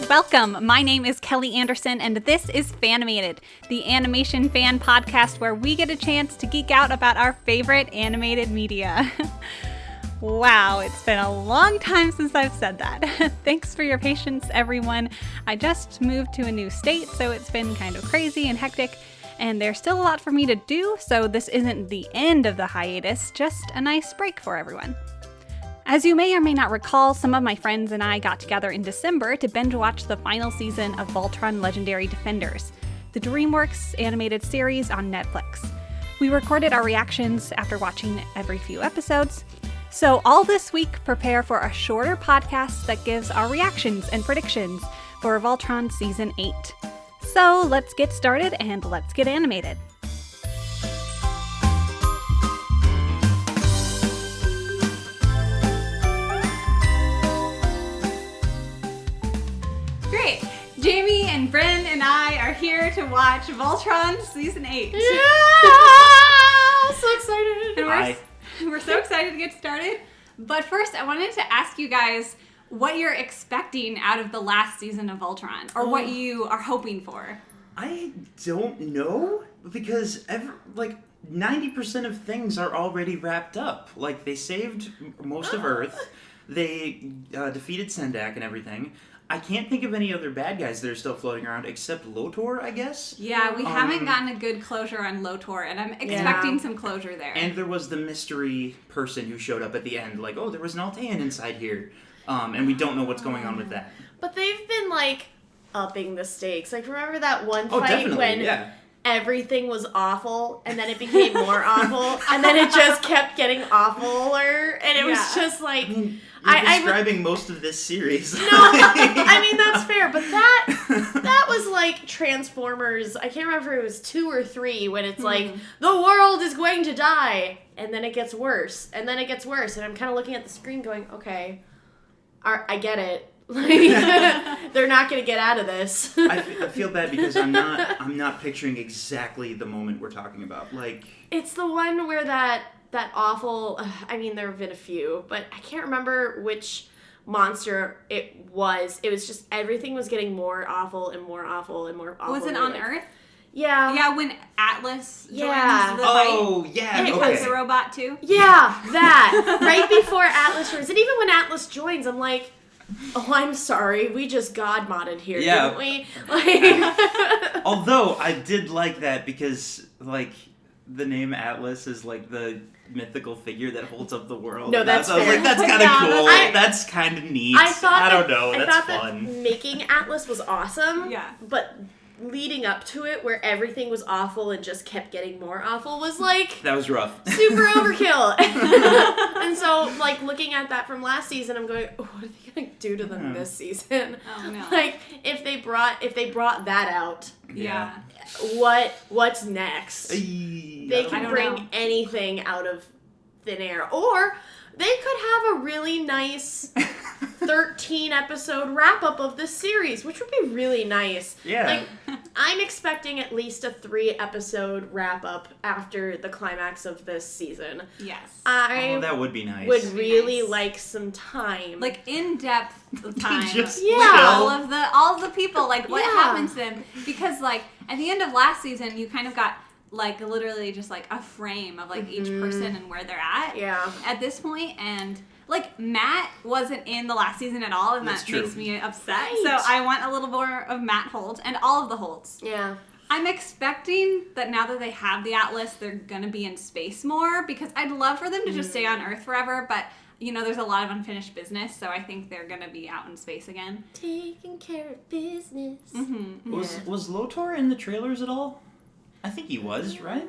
Welcome! My name is Kelly Anderson, and this is Fanimated, the animation fan podcast where we get a chance to geek out about our favorite animated media. Wow, it's been a long time since I've said that. Thanks for your patience, everyone. I just moved to a new state, so it's been kind of crazy and hectic, and there's still a lot for me to do, so this isn't the end of the hiatus, just a nice break for everyone. As you may or may not recall, some of my friends and I got together in December to binge watch the final season of Voltron Legendary Defenders, the DreamWorks animated series on Netflix. We recorded our reactions after watching every few episodes. So all this week, prepare for a shorter podcast that gives our reactions and predictions for Voltron Season 8. So let's get started and let's get animated. Great! Jamie and Bryn and I are here to watch Voltron Season 8. Yeah! So excited! And we're so excited to get started. But first, I wanted to ask you guys what you're expecting out of the last season of Voltron, or what you are hoping for. I don't know, because 90% of things are already wrapped up. Like, they saved most of Earth, they defeated Sendak and everything. I can't think of any other bad guys that are still floating around except Lotor, I guess. Yeah, we haven't gotten a good closure on Lotor, and I'm expecting some closure there. And there was the mystery person who showed up at the end, like, oh, there was an Altean inside here. And we don't know what's going on with that. But they've been, upping the stakes. Remember that one fight when everything was awful, and then it became more awful, and then it just kept getting awfuler, and it was just like... You're describing most of this series. No, I mean, that's fair, but that was like Transformers, I can't remember if it was 2 or 3, when it's like, the world is going to die, and then it gets worse, and then it gets worse, and I'm kind of looking at the screen going, okay, I get it. They're not going to get out of this. I feel bad because I'm not picturing exactly the moment we're talking about. It's the one where that awful, I mean, there have been a few, but I can't remember which monster it was. It was just everything was getting more awful and more awful and more awful. Was it on Earth? Yeah. Yeah, when Atlas joins the fight. Oh, yeah. It was the robot too? Yeah, that. Right before Atlas joins. And even when Atlas joins, I'm like, oh, I'm sorry. We just God modded here, didn't we? Although, I did like that because, the name Atlas is, the mythical figure that holds up the world. No, that's fair. I was like, that's kind of cool. That's kind of neat. I don't know. That's fun. Making Atlas was awesome. Yeah. But leading up to it, where everything was awful and just kept getting more awful, was that was rough. Super overkill. And so, looking at that from last season, I'm going, oh, what are they going to do to them this season? Oh, no. If they brought that out. Yeah. What's next? They can bring anything out of thin air. Or they could have a really nice 13-episode wrap-up of this series, which would be really nice. Yeah. I'm expecting at least a 3-episode wrap-up after the climax of this season. Yes. That would be nice. Would really like some time. In-depth time. Just all of the people, what happens to them. Because, at the end of last season, you kind of got... literally just, a frame of, each person and where they're at. Yeah. At this point, and, Matt wasn't in the last season at all, and that makes me upset. Right. So I want a little more of Matt Holt, and all of the Holts. Yeah. I'm expecting that now that they have the Atlas, they're gonna be in space more, because I'd love for them to just stay on Earth forever, but... there's a lot of unfinished business, so I think they're going to be out in space again. Taking care of business. Mm-hmm. Was Lotor in the trailers at all? I think he was, right?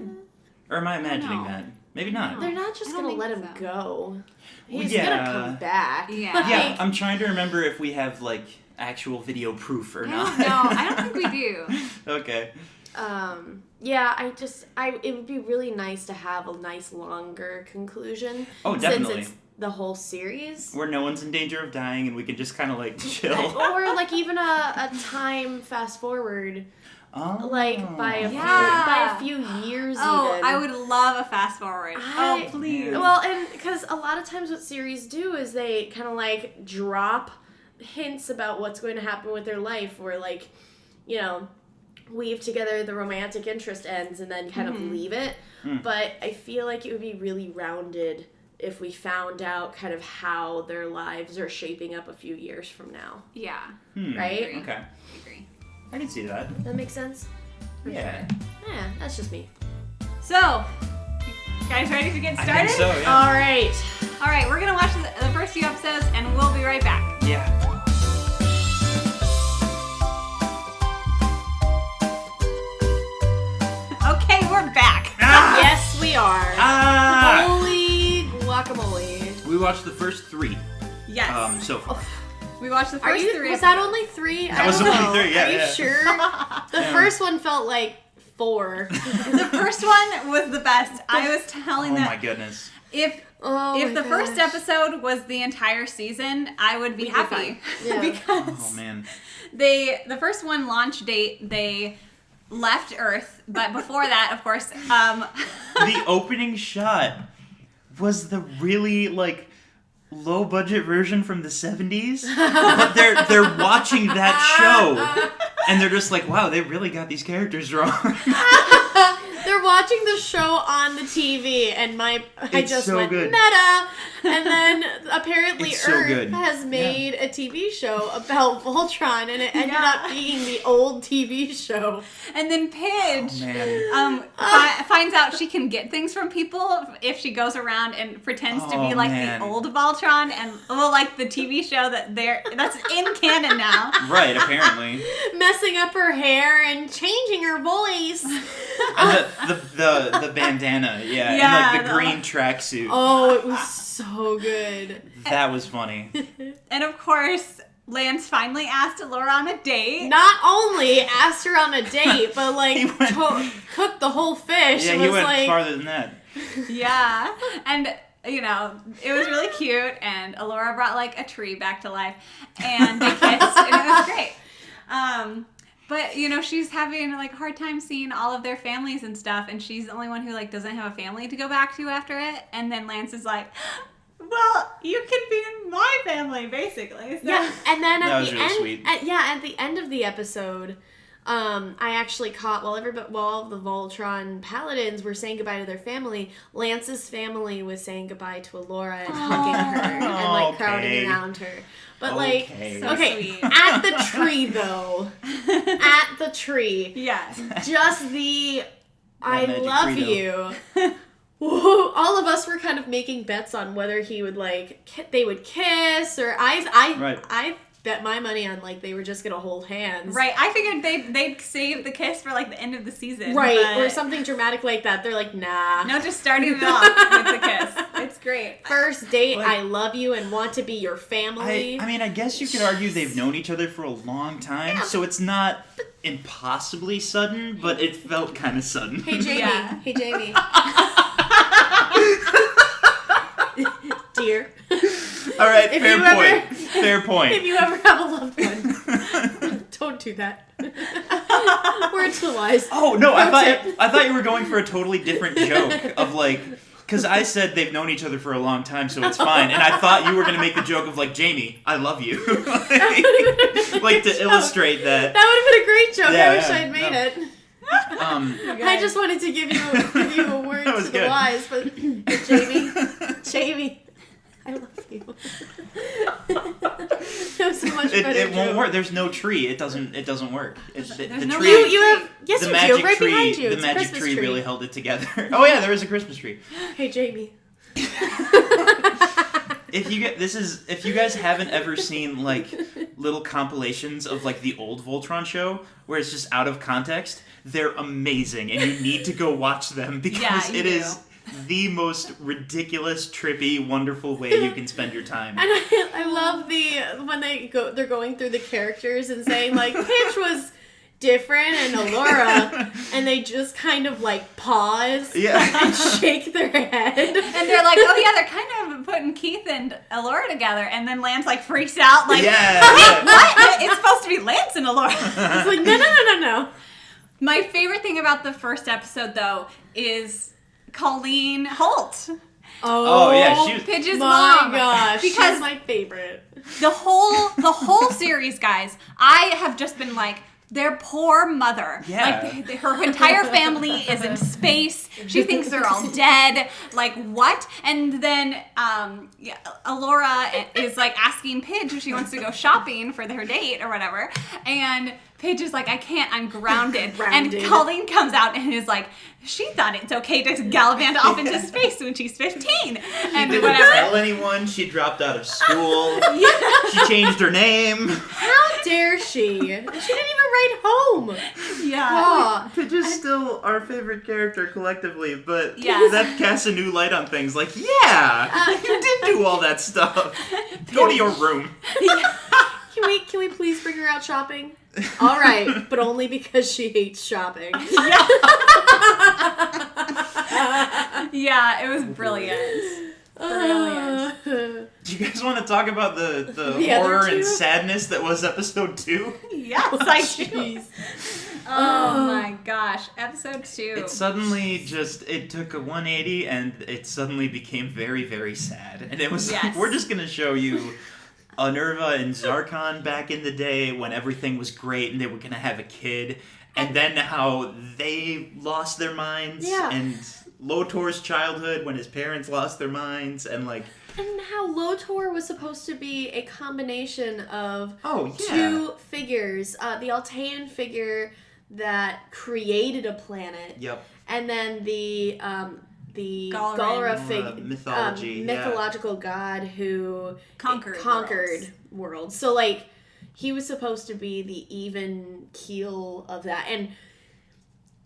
Or am I imagining that? Maybe not. They're not just going to let him go. He's Yeah. going to come back. Yeah. Yeah, I'm trying to remember if we have, actual video proof or not. No, I don't think we do. Okay. Yeah, it would be really nice to have a nice longer conclusion. Oh, definitely. Since it's the whole series. Where no one's in danger of dying and we can just kind of, chill. Or, even a time fast forward. Oh. By a few years even. I would love a fast forward. Please. Well, and because a lot of times what series do is they kind of drop hints about what's going to happen with their life, or like, you know, weave together the romantic interest ends and then kind of leave it. But I feel like it would be really rounded if we found out kind of how their lives are shaping up a few years from now. Yeah. Right? Okay. I agree. I can see that. That makes sense? Yeah. Yeah, that's just me. So, guys ready to get started? I think so, yeah. All right. All right, we're going to watch the first few episodes, and we'll be right back. Yeah. Okay, we're back. Yes, we are. Holy guacamole. We watched the first 3 Yes. so far. We watched the first 3. Was that only 3? That was only 3, yeah. Are you sure? The first one felt like 4. The first one was the best. I was telling Oh them. my goodness. If the first episode was the entire season, I would be We'd be happy. fine. Yeah. Because Oh man. the first one launch date, they left Earth, but before that, of course, The opening shot was the really like low budget version from the 70s. But they're watching that show and they're just like, wow, they really got these characters wrong. They're watching the show on the TV, and I It's just so went good. meta. And then apparently It's so Earth good. has made a TV show about Voltron, and it ended up being the old TV show. and then Paige Man. finds out she can get things from people if she goes around and pretends to be Oh, like man. the old Voltron, and like the TV show that's in canon now. Right, apparently. Messing up her hair and changing her voice. And the bandana, yeah, Yeah, and like the green tracksuit. Oh, it was so good. That was funny. And of course, Lance finally asked Laura on a date. Not only asked her on a date, but like He went- cooked the whole fish. Yeah, It he was went like, farther than that. Yeah. And, you know, it was really cute. And Alora brought, like, a tree back to life. And they kissed. And it was great. But, you know, she's having, like, a hard time seeing all of their families and stuff. And she's the only one who, like, doesn't have a family to go back to after it. And then Lance is like, well, you can be in my family, basically. So. yeah. And then That at was the really end, sweet. at the end of the episode, I actually caught while the Voltron paladins were saying goodbye to their family, Lance's family was saying goodbye to Alora and hugging her and like crowding Okay. around her. But like, Okay. So okay, sweet. at the tree though, at the tree, Yes. just the I magic love Frito. you. Whoa, all of us were kind of making bets on whether he would like they would kiss, or I bet my money on like they were just gonna hold hands. Right. I figured they'd save the kiss for, like, the end of the season. Right, but or something dramatic like that. They're like, nah. No, just starting it off with the kiss. It's great. First date, Like- I love you and want to be your family. I mean, I guess you could argue they've known each other for a long time, so it's not impossibly sudden, but it felt kind of sudden. Hey Jamie. Yeah. Hey Jamie. Dear. All right, If fair you point. ever- Fair point. If you ever have a loved one, don't do that. Words to the wise. Oh no, I Pro tip. thought you were going for a totally different joke of like, because I said they've known each other for a long time, so it's fine, and I thought you were gonna make the joke of like, Jamie, I love you, like to illustrate that. That would have been a great joke. Yeah, I wish yeah, I'd made no. it. Um, I just wanted to give you a word That was to the good. wise, but Jamie, I love you. That was so much better. it won't joke. work. There's no tree. It doesn't work. The no tree. You have yes, the you magic do right tree. behind you. The It's a magic Christmas tree really held it together. Oh yeah, there is a Christmas tree. Hey Jamie. If you guys haven't ever seen like little compilations of like the old Voltron show where it's just out of context, they're amazing and you need to go watch them because you it do. is the most ridiculous, trippy, wonderful way you can spend your time. And I love when they're going through the characters and saying like Pitch was different and Alora, and they just kind of like pause and shake their head. And they're like, oh yeah, they're kind of putting Keith and Alora together. And then Lance like freaks out, like, Yeah. what? It's supposed to be Lance and Alora. It's like no. My favorite thing about the first episode, though, is Colleen Holt. Oh, yeah, she was... Pidge's my mom. gosh, Because she's my favorite. the whole series, guys, I have just been like, their poor mother. Yeah. Like, her entire family is in space. She thinks they're all dead. Like, what? And then Alora is, like, asking Pidge if she wants to go shopping for her date or whatever. And Pidge is like, I can't, I'm grounded. And Colleen comes out and is like, she thought it's okay to gallivant off into space when she's 15. And Didn't whatever. tell anyone. She dropped out of school. She changed her name. How dare she? She didn't even write home. Yeah. Aw. Pidge is still our favorite character collectively, but Yes. that casts a new light on things. Like, yeah, you did do all that stuff. Go to your room. Can we please bring her out shopping? All right, but only because she hates shopping. Yeah, it was brilliant. Brilliant. Do you guys want to talk about the The other horror two? and sadness that was episode 2? Yes, I do. Jeez. Oh my gosh, episode 2. It suddenly it took a 180 and it suddenly became very, very sad. And it was like, Yes. we're just going to show you Minerva and Zarkon back in the day when everything was great and they were going to have a kid. And then how they lost their minds. Yeah. And Lotor's childhood when his parents lost their minds. And like... And how Lotor was supposed to be a combination of yeah. two figures. The Altean figure that created a planet. Yep. And then the Galra mythology, mythological god who Conquered worlds. So like he was supposed to be the even keel of that. And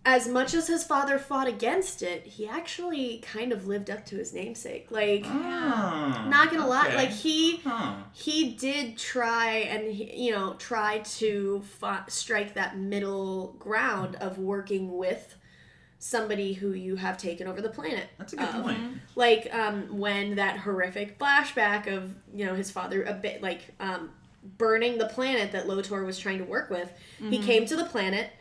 as much as his father fought against it, he actually kind of lived up to his namesake. Like, not gonna lie, like he did try and try to strike that middle ground of working with somebody who you have taken over the planet. That's a good point. Like when that horrific flashback of his father a bit like burning the planet that Lotor was trying to work with. He came to the planet.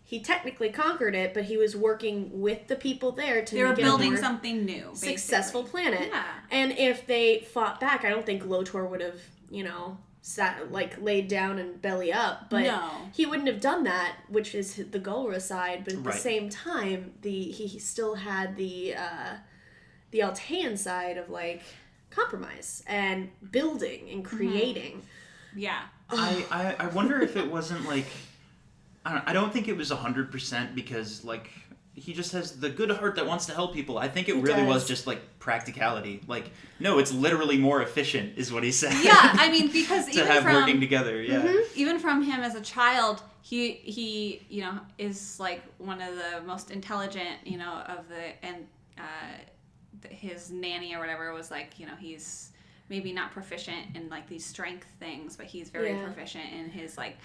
He technically conquered it, but he was working with the people there to make it building something new, successful planet. Yeah. And if they fought back, I don't think Lotor would have, sat laid down and belly up. But he wouldn't have done that, which is the Galra side. But at the same time, he still had the Altean side of like compromise and building and creating. Yeah. I wonder if it wasn't like. I don't think it was 100% because, like, he just has the good heart that wants to help people. I think it really was just, like, practicality. Like, no, it's literally more efficient, is what he said. Yeah, I mean, because to have working together, even from him as a child, he is, like, one of the most intelligent, of the, and his nanny or whatever was, like, he's maybe not proficient in, like, these strength things, but he's very proficient in his, like,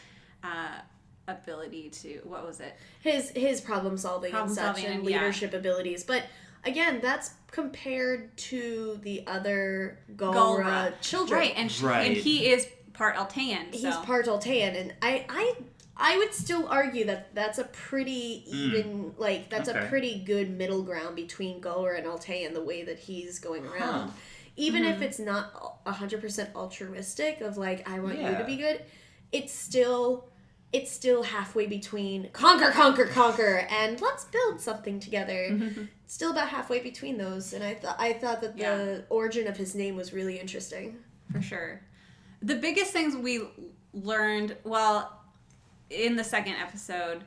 ability to his problem solving and such and leadership abilities. But again, that's compared to the other Galra children, right? And he is part Altean. He's part Altean, and I would still argue that that's a pretty even a pretty good middle ground between Galra and Altean, the way that he's going around. Even if it's not 100% altruistic of like I want you to be good, it's still halfway between conquer, and let's build something together. It's still about halfway between those, and I thought that the origin of his name was really interesting. For sure. The biggest things we learned, in the second episode,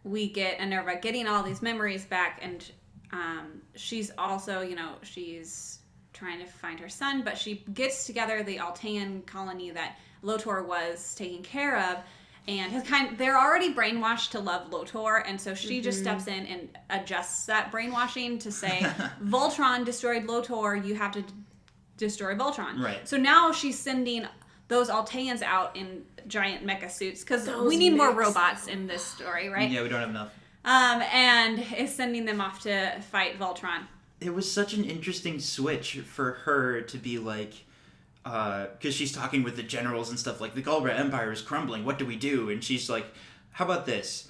we get Minerva getting all these memories back, and she's also, she's trying to find her son, but she gets together the Altean colony that Lotor was taking care of, and they're already brainwashed to love Lotor, and so she just steps in and adjusts that brainwashing to say, Voltron destroyed Lotor, you have to destroy Voltron. Right. So now she's sending those Alteans out in giant mecha suits, because we need more robots in this story, right? Yeah, we don't have enough. And is sending them off to fight Voltron. It was such an interesting switch for her to be like, because she's talking with the generals and stuff, like, the Galra Empire is crumbling, what do we do? And she's like, how about this?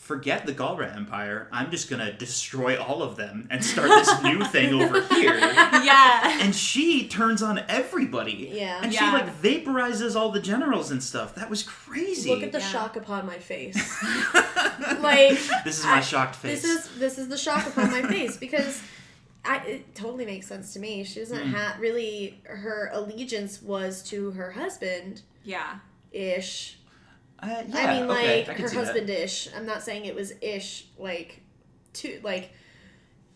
forget the Galra Empire. I'm just gonna destroy all of them and start this new thing over here. Yeah. And she turns on everybody. Yeah. And she like vaporizes all the generals and stuff. That was crazy. Look at the shock upon my face. Like, this is my shocked face. This is the shock upon my face, because it totally makes sense to me. She doesn't have really, her allegiance was to her husband. Yeah. Ish. Yeah, I mean, like, I can her see that. husband-ish. I'm not saying it was ish,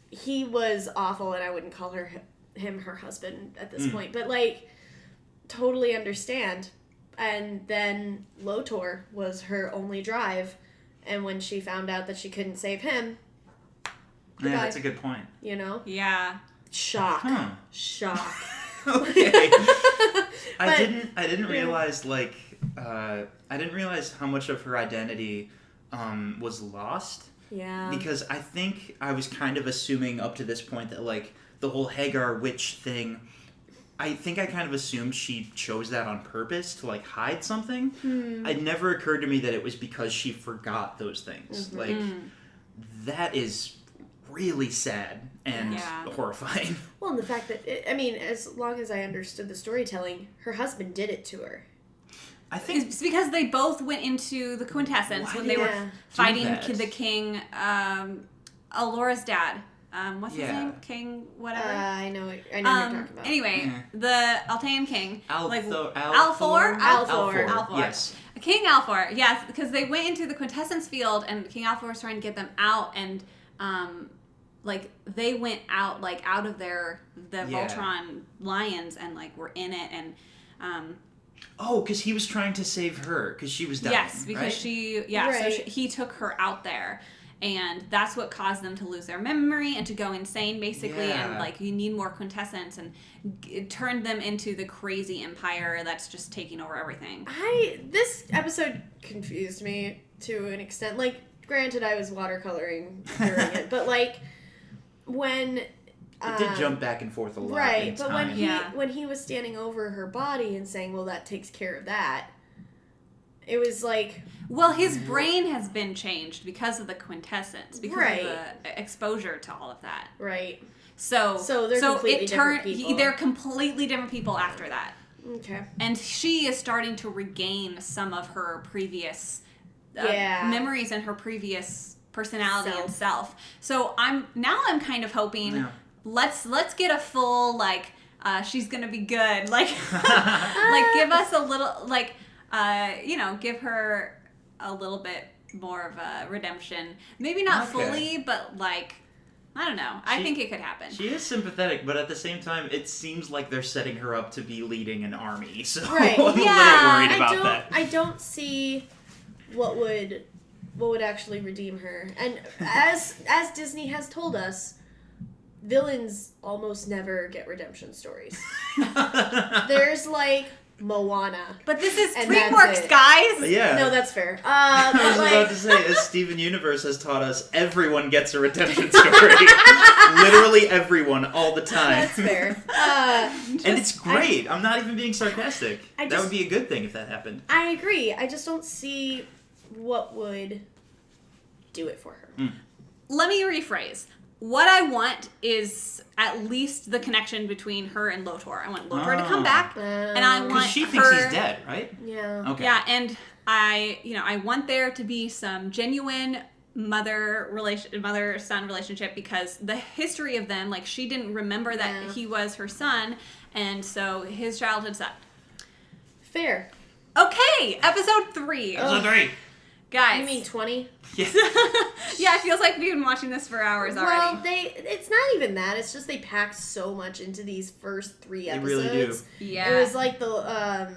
he was awful, and I wouldn't call him her husband at this point. But, like, totally understand. And then Lotor was her only drive, and when she found out that she couldn't save him, goodbye. Yeah, that's a good point. You know? Yeah. Shock. Huh. Shock. Okay. I didn't realize, like, I didn't realize how much of her identity was lost. Yeah. Because I think I was kind of assuming up to this point that, like, the whole Hagar witch thing, I think I kind of assumed she chose that on purpose to, like, hide something. It never occurred to me that it was because she forgot those things. Like, that is really sad and horrifying. Well, and the fact that, as long as I understood the storytelling, her husband did it to her. I think It's because they both went into the quintessence Why when did they were they fighting do that? the king, Alora's dad. What's his Yeah. name? King whatever? I know what you're talking about. Anyway, the Altean king. Althor. Althor. Yes. King Althor, yes, because they went into the quintessence field and King Althor was trying to get them out, and they went out out of the Voltron lions and were in it, and because he was trying to save her because she was dying. yes, because Right. so he took her out there. And that's what caused them to lose their memory and to go insane, basically. Yeah. And, you need more quintessence. And it turned them into the crazy empire that's just taking over everything. This episode confused me to an extent. Granted, I was watercoloring during it. But, when... It did jump back and forth a lot. Right, in but time. when he was standing over her body and saying, well, that takes care of that, it was like... Well, his brain has been changed because of the quintessence, because Right. of the exposure to all of that. Right. So they're completely different people. They're completely different people after that. Okay. And she is starting to regain some of her previous memories and her previous personality and self. So I'm kind of hoping let's get a full she's gonna be good. Give us a little give her a little bit more of a redemption. Maybe not fully, but I don't know. I think it could happen. She is sympathetic, but at the same time, it seems like they're setting her up to be leading an army. So Right. I'm a little worried about that. I don't see what would actually redeem her. And as Disney has told us, villains almost never get redemption stories. There's Moana. But this is And DreamWorks, that's it. guys. Yeah. No, that's fair. I was about to say, as Steven Universe has taught us, everyone gets a redemption story. Literally everyone, all the time. That's fair. And it's great. I'm not even being sarcastic. That would be a good thing if that happened. I agree. I just don't see what would do it for her. Let me rephrase. What I want is at least the connection between her and Lotor. I want Lotor to come back, and I want Because she thinks he's dead, right? Yeah. Okay. Yeah, and I want there to be some genuine mother-son relationship, because the history of them, she didn't remember that he was her son, and so his childhood sucked. Fair. Okay, episode 3. Episode 3. Guys. You mean 20? Yeah. Yeah, it feels like we've been watching this for hours already. Well, it's not even that. It's just they packed so much into these first 3 episodes. They really do. Yeah. It was I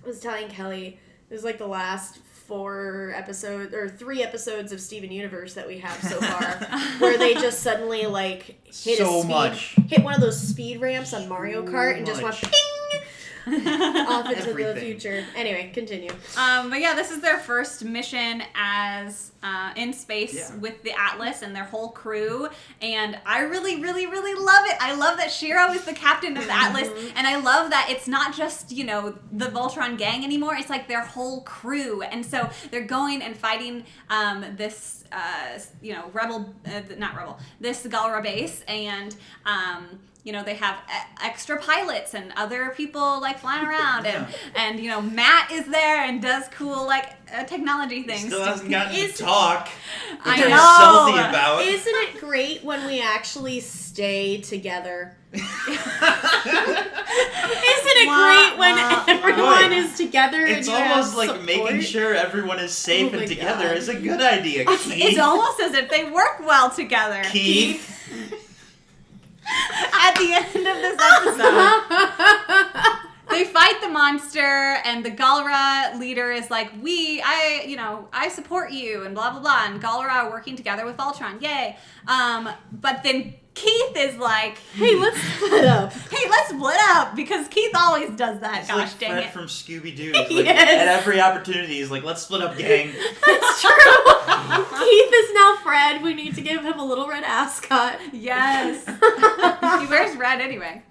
was telling Kelly, it was the last 4 episodes, or 3 episodes of Steven Universe that we have so far, where they just suddenly, hit So much. hit one of those speed ramps on Mario Kart and just went ping! Off into the Everything. future. Anyway, continue. But yeah, this is their first mission as in space with the Atlas and their whole crew, and I really, really, really love it. I love that Shiro is the captain of the Atlas, and I love that it's not just, you know, the Voltron gang anymore. It's like their whole crew, and so they're going and fighting this, you know, this Galra base, and you know, they have extra pilots and other people like flying around, and you know, Matt is there and does cool like technology things. Still hasn't gotten to talk. I Which I'm know. salty about. Isn't it great when we actually stay together? Isn't it great when everyone is together? It's and you almost have like support? making sure everyone is safe Oh my and together God. is a good idea, Keith. It's almost as if they work well together. Keith. At the end of this episode, they fight the monster, and the Galra leader is like, I support you, and blah, blah, blah, and Galra are working together with Voltron, yay. But then Keith is like, Hey, let's split up. because Keith always does that, It's gosh like dang Fred it. from Scooby-Doo. Yes. Like, at every opportunity, he's like, let's split up, gang. That's true. Keith is now Fred. We need to give him a little red ascot. Yes. He wears red anyway.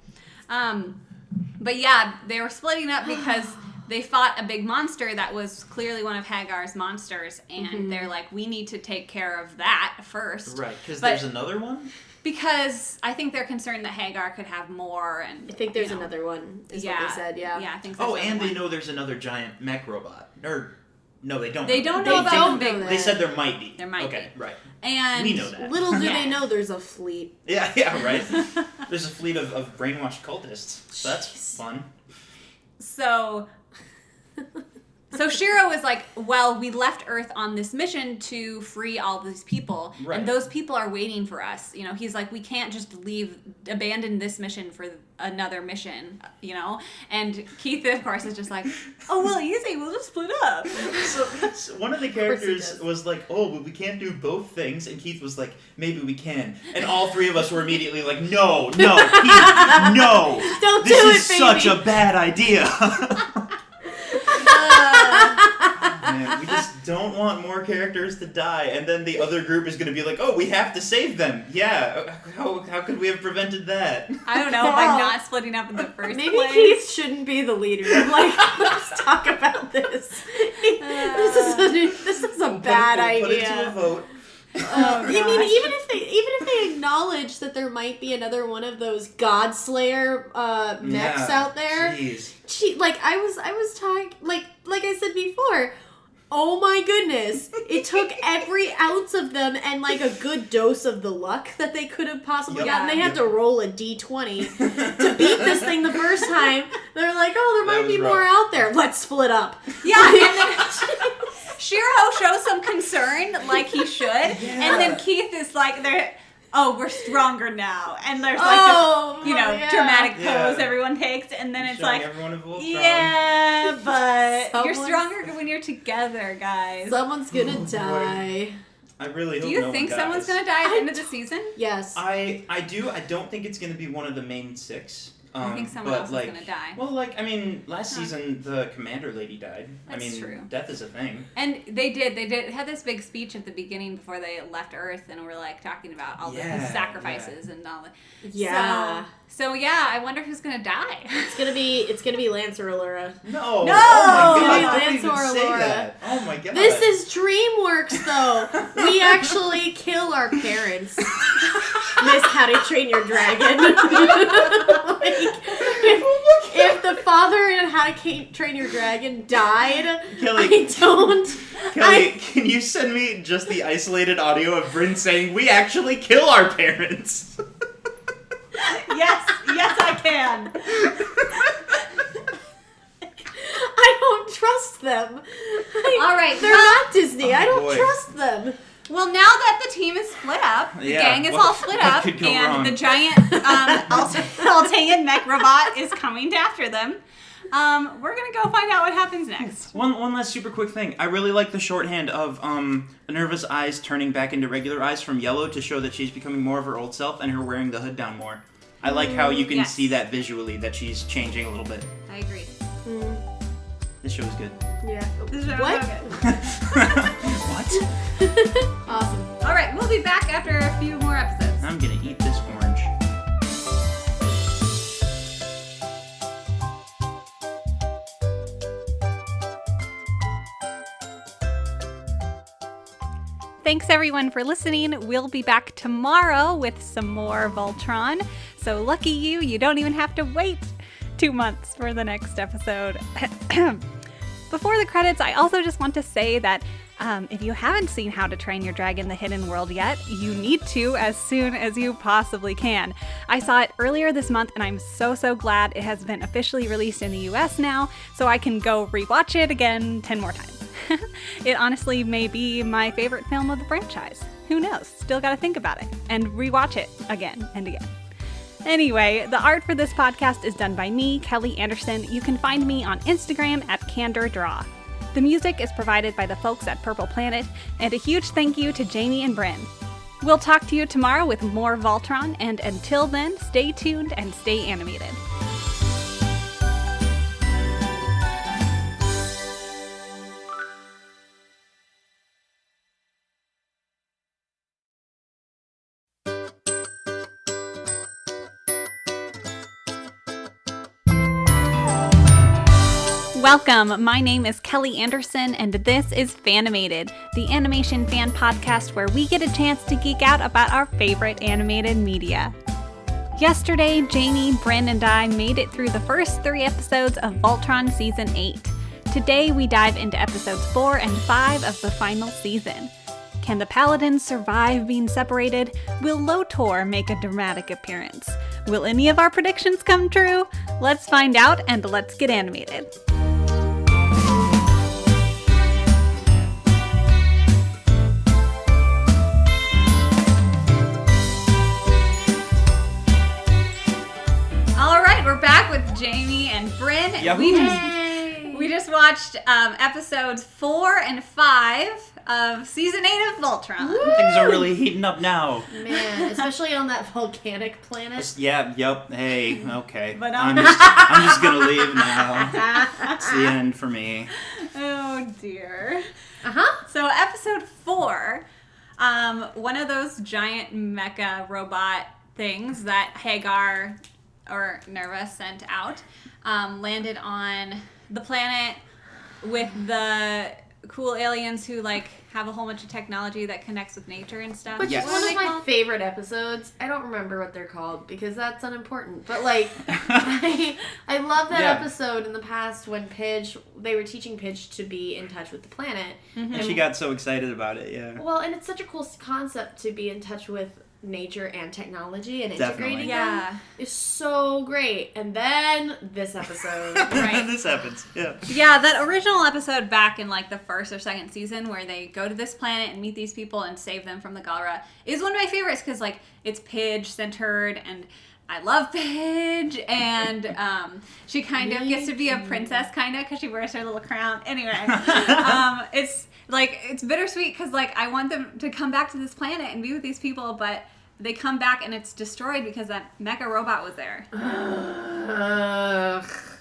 But yeah, they were splitting up because they fought a big monster that was clearly one of Hagar's monsters, and they're like, we need to take care of that first. Right, because But- there's another one? Because I think they're concerned that Hagar could have more, and I think there's you know, another one, is what they said, yeah. Yeah, I think Oh, there's and another they one. know there's another giant mech robot. Or, no, they don't. They don't They know about don't the big know one. that. They said there might be. There might okay, be. right. And We know that. Little do Yeah. they know there's a fleet. Yeah, right. There's a fleet of brainwashed cultists. So that's fun. So Shiro is like, well, we left Earth on this mission to free all these people, Right. and those people are waiting for us. You know, he's like, we can't just abandon this mission for another mission, you know? And Keith, of course, is just like, oh, well, easy, we'll just split up. So one of the course he characters does. was like, oh, but we can't do both things. And Keith was like, maybe we can. And all three of us were immediately like, no, Keith, no. Don't This do is it, such baby. a bad idea. Man, we just don't want more characters to die. And then the other group is going to be like, oh, we have to save them. Yeah, how could we have prevented that? I don't know, No. like not splitting up in the first Maybe place. Keith shouldn't be the leader. Like, let's talk about this. This is a bad We'll put it to a idea. vote. Oh, I mean, even if they acknowledge that there might be another one of those Godslayer mechs out there, Jeez. I was talking like I said before. Oh my goodness! It took every ounce of them and like a good dose of the luck that they could have possibly Yep. gotten. They had Yep. to roll a d20 to beat this thing the first time. They're like, oh, there That might be was more rough. out there. Let's split up. Yeah, and then Shiro shows some concern, like he should, and then Keith is like, we're stronger now, and there's like Oh, this, yeah. dramatic Yeah. pose everyone takes, and then it's Showing like, everyone a Voltron. yeah, but you're Someone's- stronger when you're together, guys. Someone's gonna Oh, boy. die. I really hope Do you no think one someone's dies. gonna die at the I end of the season? Yes. I do. I don't think it's going to be one of the main six. I think someone but else like, is gonna die. Well, last season the commander lady died. That's true. Death is a thing. And they had this big speech at the beginning before they left Earth, and were like talking about all the Yeah, sacrifices and all the. Yeah. So yeah, I wonder who's gonna die. It's gonna be Lance or Allura. No. No! Oh my It's god! gonna be Don't even Lance or say Laura. that. Oh my god. This is DreamWorks, though. We actually kill our parents. Miss How to Train Your Dragon. If the father in How to Train Your Dragon died, Kelly. I don't. Kelly, can you send me just the isolated audio of Bryn saying we actually kill our parents? Yes, I can. I don't trust them. All right, They're not Disney. I don't boy. trust them. Well, now that the team is split up, the Yeah, gang is what all split what up, could go and wrong? the giant Altean mech robot is coming after them. We're gonna go find out what happens next. One last super quick thing. I really like the shorthand of Minerva's eyes turning back into regular eyes from yellow to show that she's becoming more of her old self and her wearing the hood down more. I like how you can Yes. see that visually, that she's changing a little bit. I agree. This show is good. Yeah. This is What? What? Awesome. All right, we'll be back after a few more episodes. I'm gonna eat this orange. Thanks everyone for listening. We'll be back tomorrow with some more Voltron. So lucky you, you don't even have to wait 2 months for the next episode. Before the credits, I also just want to say that if you haven't seen How to Train Your Dragon: The Hidden World yet, you need to as soon as you possibly can. I saw it earlier this month and I'm so glad it has been officially released in the US now, so I can go rewatch it again 10 more times. It honestly may be my favorite film of the franchise. Who knows? Still gotta think about it and rewatch it again and again. Anyway, the art for this podcast is done by me, Kelly Anderson. You can find me on Instagram at CandorDraw. The music is provided by the folks at Purple Planet, and a huge thank you to Jamie and Bryn. We'll talk to you tomorrow with more Voltron, and until then, stay tuned and stay animated. Welcome, my name is Kelly Anderson, and this is Fanimated, the animation fan podcast where we get a chance to geek out about our favorite animated media. Yesterday, Jamie, Bryn, and I made it through the first 3 episodes of Voltron Season 8. Today, we dive into episodes 4 and 5 of the final season. Can the Paladins survive being separated? Will Lotor make a dramatic appearance? Will any of our predictions come true? Let's find out, and let's get animated. All right, we're back with Jamie and Bryn. Yahoo! We just watched episodes 4 and 5 of season 8 of Voltron. Things are really heating up now. Man, especially on that volcanic planet. Yeah, yep, hey, okay. But, I'm just gonna leave now. It's the end for me. Oh dear. Uh-huh. So episode 4, one of those giant mecha robot things that Hagar or Nerva sent out landed on the planet with the cool aliens who like have a whole bunch of technology that connects with nature and stuff. Which Yes. is one What are of they my called? favorite episodes. I don't remember what they're called because that's unimportant. But like, I love that Yeah. episode in the past when they were teaching Pidge to be in touch with the planet. And she got so excited about it, yeah. Well, and it's such a cool concept to be in touch with nature and technology and Definitely. integrating Yeah. them is so great. And then this episode, right? This happens, yeah. Yeah, that original episode back in like the first or second season where they go to this planet and meet these people and save them from the Galra is one of my favorites because like it's Pidge centered and I love Pidge and she kind of gets to be a princess kind of because she wears her little crown. Anyway, it's bittersweet because like I want them to come back to this planet and be with these people, but they come back and it's destroyed because that mecha robot was there.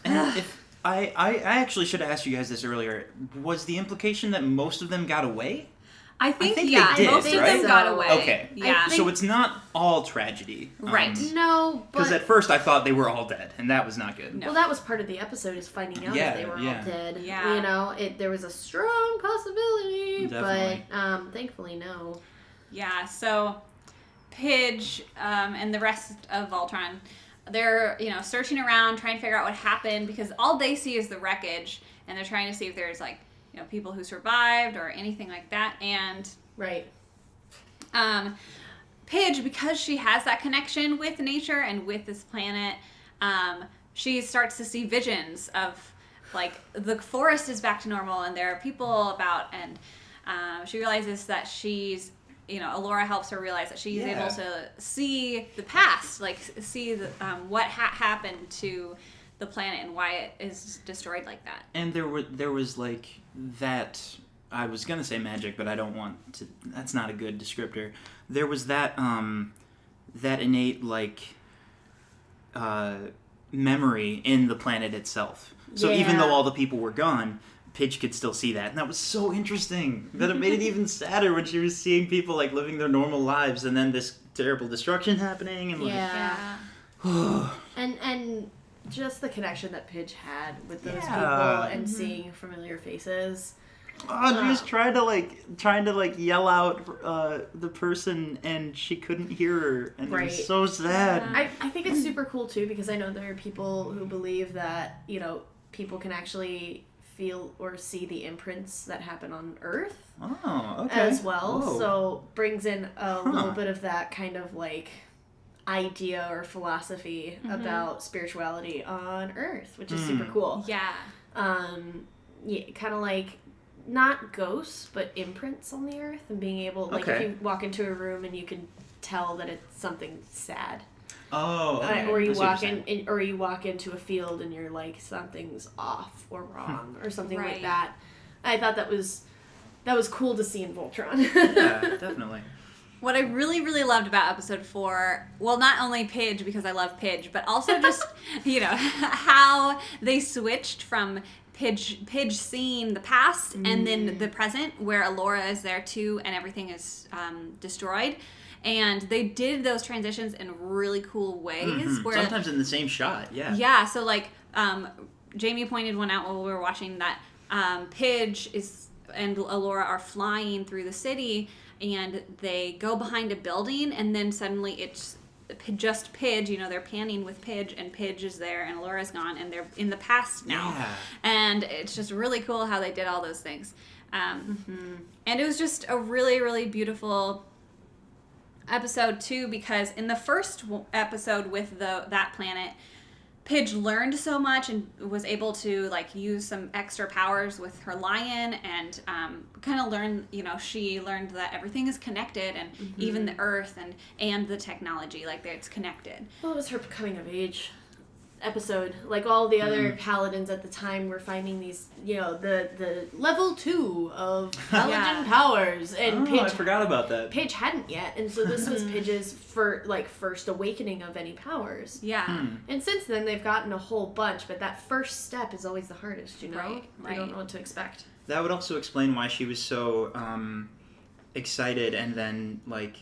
And if I actually should have asked you guys this earlier. Was the implication that most of them got away? I think they did, most of right? them got away. Okay. Yeah. So it's not all tragedy. Right. No, Because but at first I thought they were all dead, and that was not good. No. well, that was part of the episode is finding out Yeah, that they were yeah. all dead. Yeah. You know, there was a strong possibility, Definitely. but thankfully no. Yeah, so Pidge and the rest of Voltron, they're, searching around, trying to figure out what happened because all they see is the wreckage and they're trying to see if there's like, people who survived or anything like that. And Right. Pidge, because she has that connection with nature and with this planet, she starts to see visions of like the forest is back to normal and there are people about, and she realizes that she's, Alora helps her realize that she's Yeah. able to see the past, like see the, what happened to the planet and why it is destroyed like that. And there was like that. I was gonna say magic, but I don't want to. That's not a good descriptor. There was that that innate like memory in the planet itself. So even though all the people were gone, Pidge could still see that. And that was so interesting that it made it even sadder when she was seeing people like living their normal lives and then this terrible destruction happening. And and just the connection that Pidge had with those people and seeing familiar faces. Oh, she was trying to yell out the person, and she couldn't hear her, and it was so sad. I think it's super cool too, because I know there are people who believe that, you know, people can actually feel or see the imprints that happen on Earth. Oh, okay. As well. Whoa. So brings in a little bit of that kind of like idea or philosophy about spirituality on Earth, which is super cool. Yeah. Kind of like not ghosts, but imprints on the Earth, and being able, like, if you walk into a room and you can tell that it's something sad. Oh, okay. Or you walk or you walk into a field and you're like, something's off or wrong or something like that. I thought that was cool to see in Voltron. Yeah, definitely. What I really, really loved about episode 4, well, not only Pidge, because I love Pidge, but also just, you know, how they switched from Pidge seeing the past and then the present, where Allura is there too and everything is destroyed. And they did those transitions in really cool ways. Where sometimes in the same shot, Yeah, so like Jamie pointed one out while we were watching that Pidge and Allura are flying through the city, and they go behind a building, and then suddenly it's just Pidge, you know, they're panning with Pidge, and Pidge is there, and Allura's gone, and they're in the past now. Yeah. And it's just really cool how they did all those things. And it was just a really, really beautiful episode too, because in the first episode with that planet, Pidge learned so much and was able to like use some extra powers with her lion, and kind of learn, you know, she learned that everything is connected, and even the earth and the technology, like it's connected. Well, it was her coming of age episode. Like all the other paladins at the time were finding these, you know, the level 2 of paladin powers, and Pidge, I forgot about that. Pidge hadn't yet, and so this was Pidge's first awakening of any powers. Yeah. And since then they've gotten a whole bunch, but that first step is always the hardest, you know? Right. You don't know what to expect. That would also explain why she was so excited and then like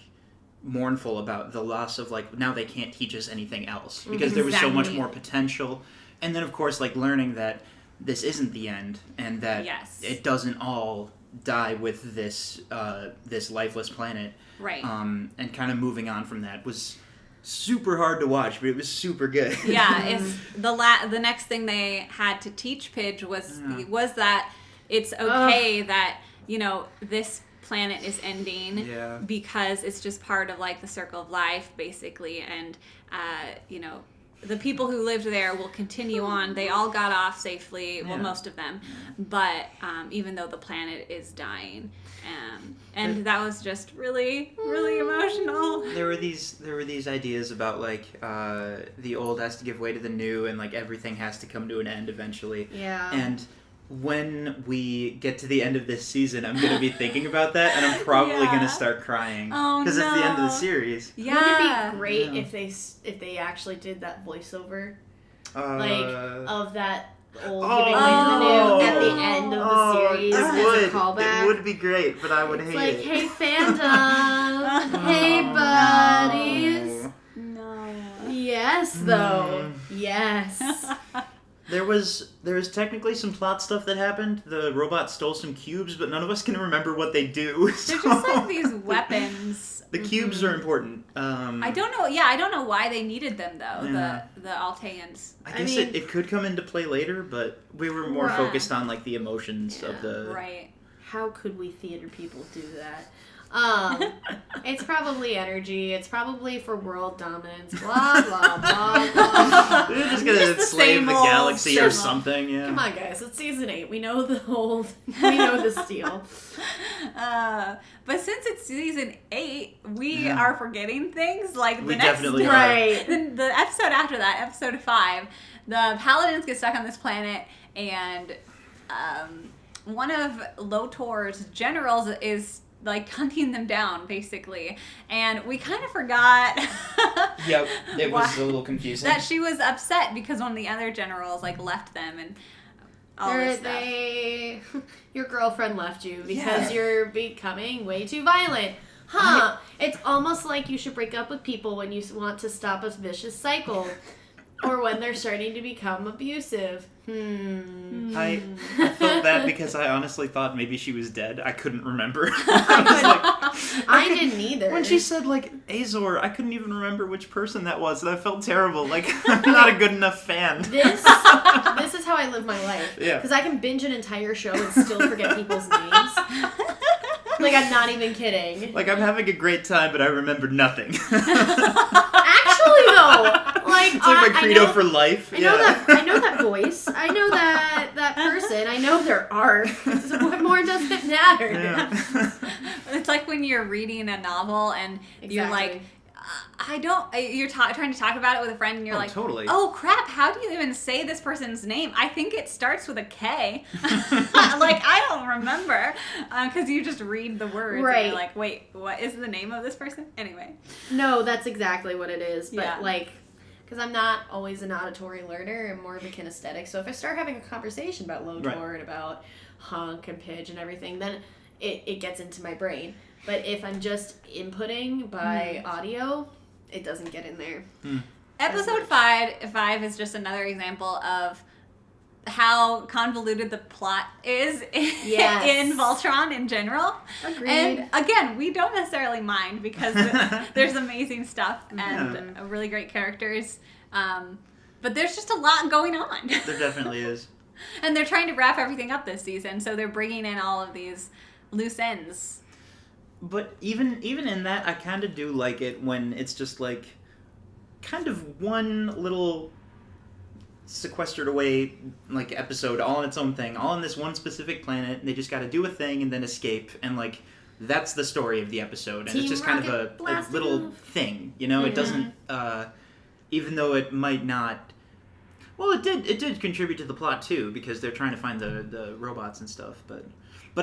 mournful about the loss of, like, now they can't teach us anything else, because there was so much more potential. And then of course, like, learning that this isn't the end, and that it doesn't all die with this this lifeless planet, right? And kind of moving on from that was super hard to watch, but it was super good. It's the next thing they had to teach Pidge was that it's okay that, you know, this planet is ending because it's just part of like the circle of life, basically, and you know, the people who lived there will continue on. They all got off safely, well, most of them, but even though the planet is dying, and that was just really, really emotional. There were these ideas about like the old has to give way to the new, and like everything has to come to an end eventually. And when we get to the end of this season, I'm going to be thinking about that, and I'm probably going to start crying. Because it's the end of the series. Wouldn't it be great if they actually did that voiceover? Of that old giving way to the new at the end of the series as a callback? It would be great, but I would hate like, it. Hey, fandom. Hey, buddies. No. Yes, though. Yes. There was technically some plot stuff that happened. The robot stole some cubes, but none of us can remember what they do. They're just like these weapons. The cubes are important. I don't know. Yeah, I don't know why they needed them though. Yeah. The Alteans. I guess it could come into play later, but we were more focused on like the emotions of the. Right. How could we theater people do that? It's probably energy. It's probably for world dominance. Blah blah blah blah. We're just gonna slave the galaxy or something. Yeah. Come on, guys. It's season 8. We know the old. We know the deal. But since it's season 8, we are forgetting things like the we next. Definitely right. The episode after that, episode 5, the Paladins get stuck on this planet, and one of Lotor's generals is like hunting them down basically, and we kind of forgot. Yep, it was a little confusing. That she was upset because one of the other generals like left them and all this stuff. Your girlfriend left you because you're becoming way too violent. Huh. It's almost like you should break up with people when you want to stop a vicious cycle. Or when they're starting to become abusive. I felt bad because I honestly thought maybe she was dead. I couldn't remember. I didn't either. When she said, like, Azor, I couldn't even remember which person that was, and I felt terrible. Like, I'm not a good enough fan. This is how I live my life. Yeah. Because I can binge an entire show and still forget people's names. Like, I'm not even kidding. Like, I'm having a great time, but I remembered nothing. Actually, though, like, it's like my credo for life. I know that voice. I know that person. I know their art. So what more does it matter? Yeah. It's like when you're reading a novel and you're like, you're trying to talk about it with a friend and you're like, totally. Oh crap, how do you even say this person's name? I think it starts with a K. Like, I don't remember. Because you just read the words right. and you're like, wait, what is the name of this person? Anyway. No, that's exactly what it is. But Yeah. like, because I'm not always an auditory learner, I'm more of a kinesthetic. So if I start having a conversation about Lotor and about Hunk and Pidge and everything, then it gets into my brain. But if I'm just inputting by audio, it doesn't get in there. Episode 5 is just another example of how convoluted the plot is in Voltron in general. Agreed. And again, we don't necessarily mind because there's amazing stuff and really great characters. But there's just a lot going on. There definitely is. And they're trying to wrap everything up this season, so they're bringing in all of these loose ends. But even in that, I kind of do like it when it's just like kind of one little sequestered away like episode all on its own thing, all on this one specific planet, and they just got to do a thing and then escape, and like that's the story of the episode, and Team it's just kind of a little off. thing, you know. It doesn't even though it might not, well, it did contribute to the plot too, because they're trying to find the robots and stuff, but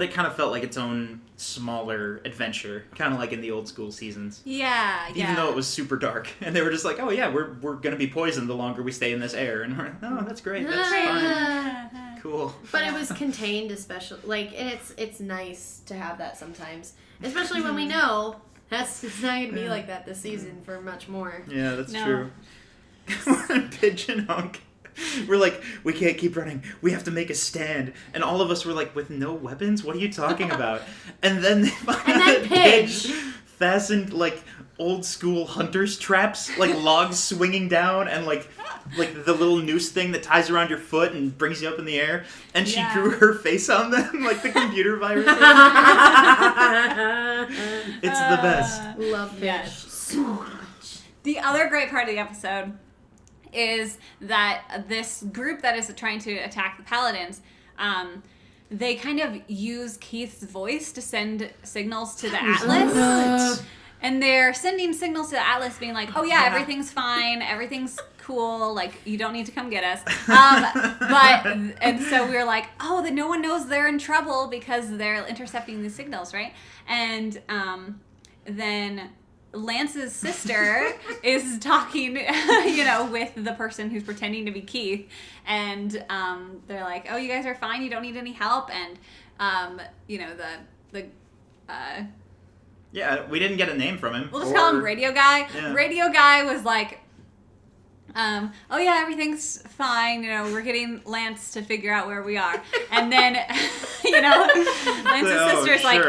it kind of felt like its own smaller adventure, kind of like in the old school seasons. Yeah. Even though it was super dark. And they were just like, oh yeah, we're going to be poisoned the longer we stay in this air. And we're like, oh, that's great. That's fine. Cool. But it was contained, especially, like, and it's nice to have that sometimes. Especially when we know it's not going to be like that this season for much more. Yeah, that's true. Pigeon Hunk. We're like, we can't keep running. We have to make a stand. And all of us were like, with no weapons? What are you talking about? And then they find Pidge fastened like old school hunter's traps, like logs swinging down, and like the little noose thing that ties around your foot and brings you up in the air. And she drew her face on them, like the computer virus. It's the best. Love Pidge so much. The other great part of the episode is that this group that is trying to attack the Paladins, they kind of use Keith's voice to send signals to the Atlas. And they're sending signals to the Atlas being like, oh yeah, everything's fine, everything's cool, like, you don't need to come get us. And so we're like, oh, that no one knows they're in trouble because they're intercepting the signals, right? And then Lance's sister is talking, with the person who's pretending to be Keith, and they're like, "Oh, you guys are fine. You don't need any help." And yeah, we didn't get a name from him. We'll just call him Radio Guy. Yeah. Radio Guy was like, "Oh yeah, everything's fine. We're getting Lance to figure out where we are." And then, Lance's sister's like.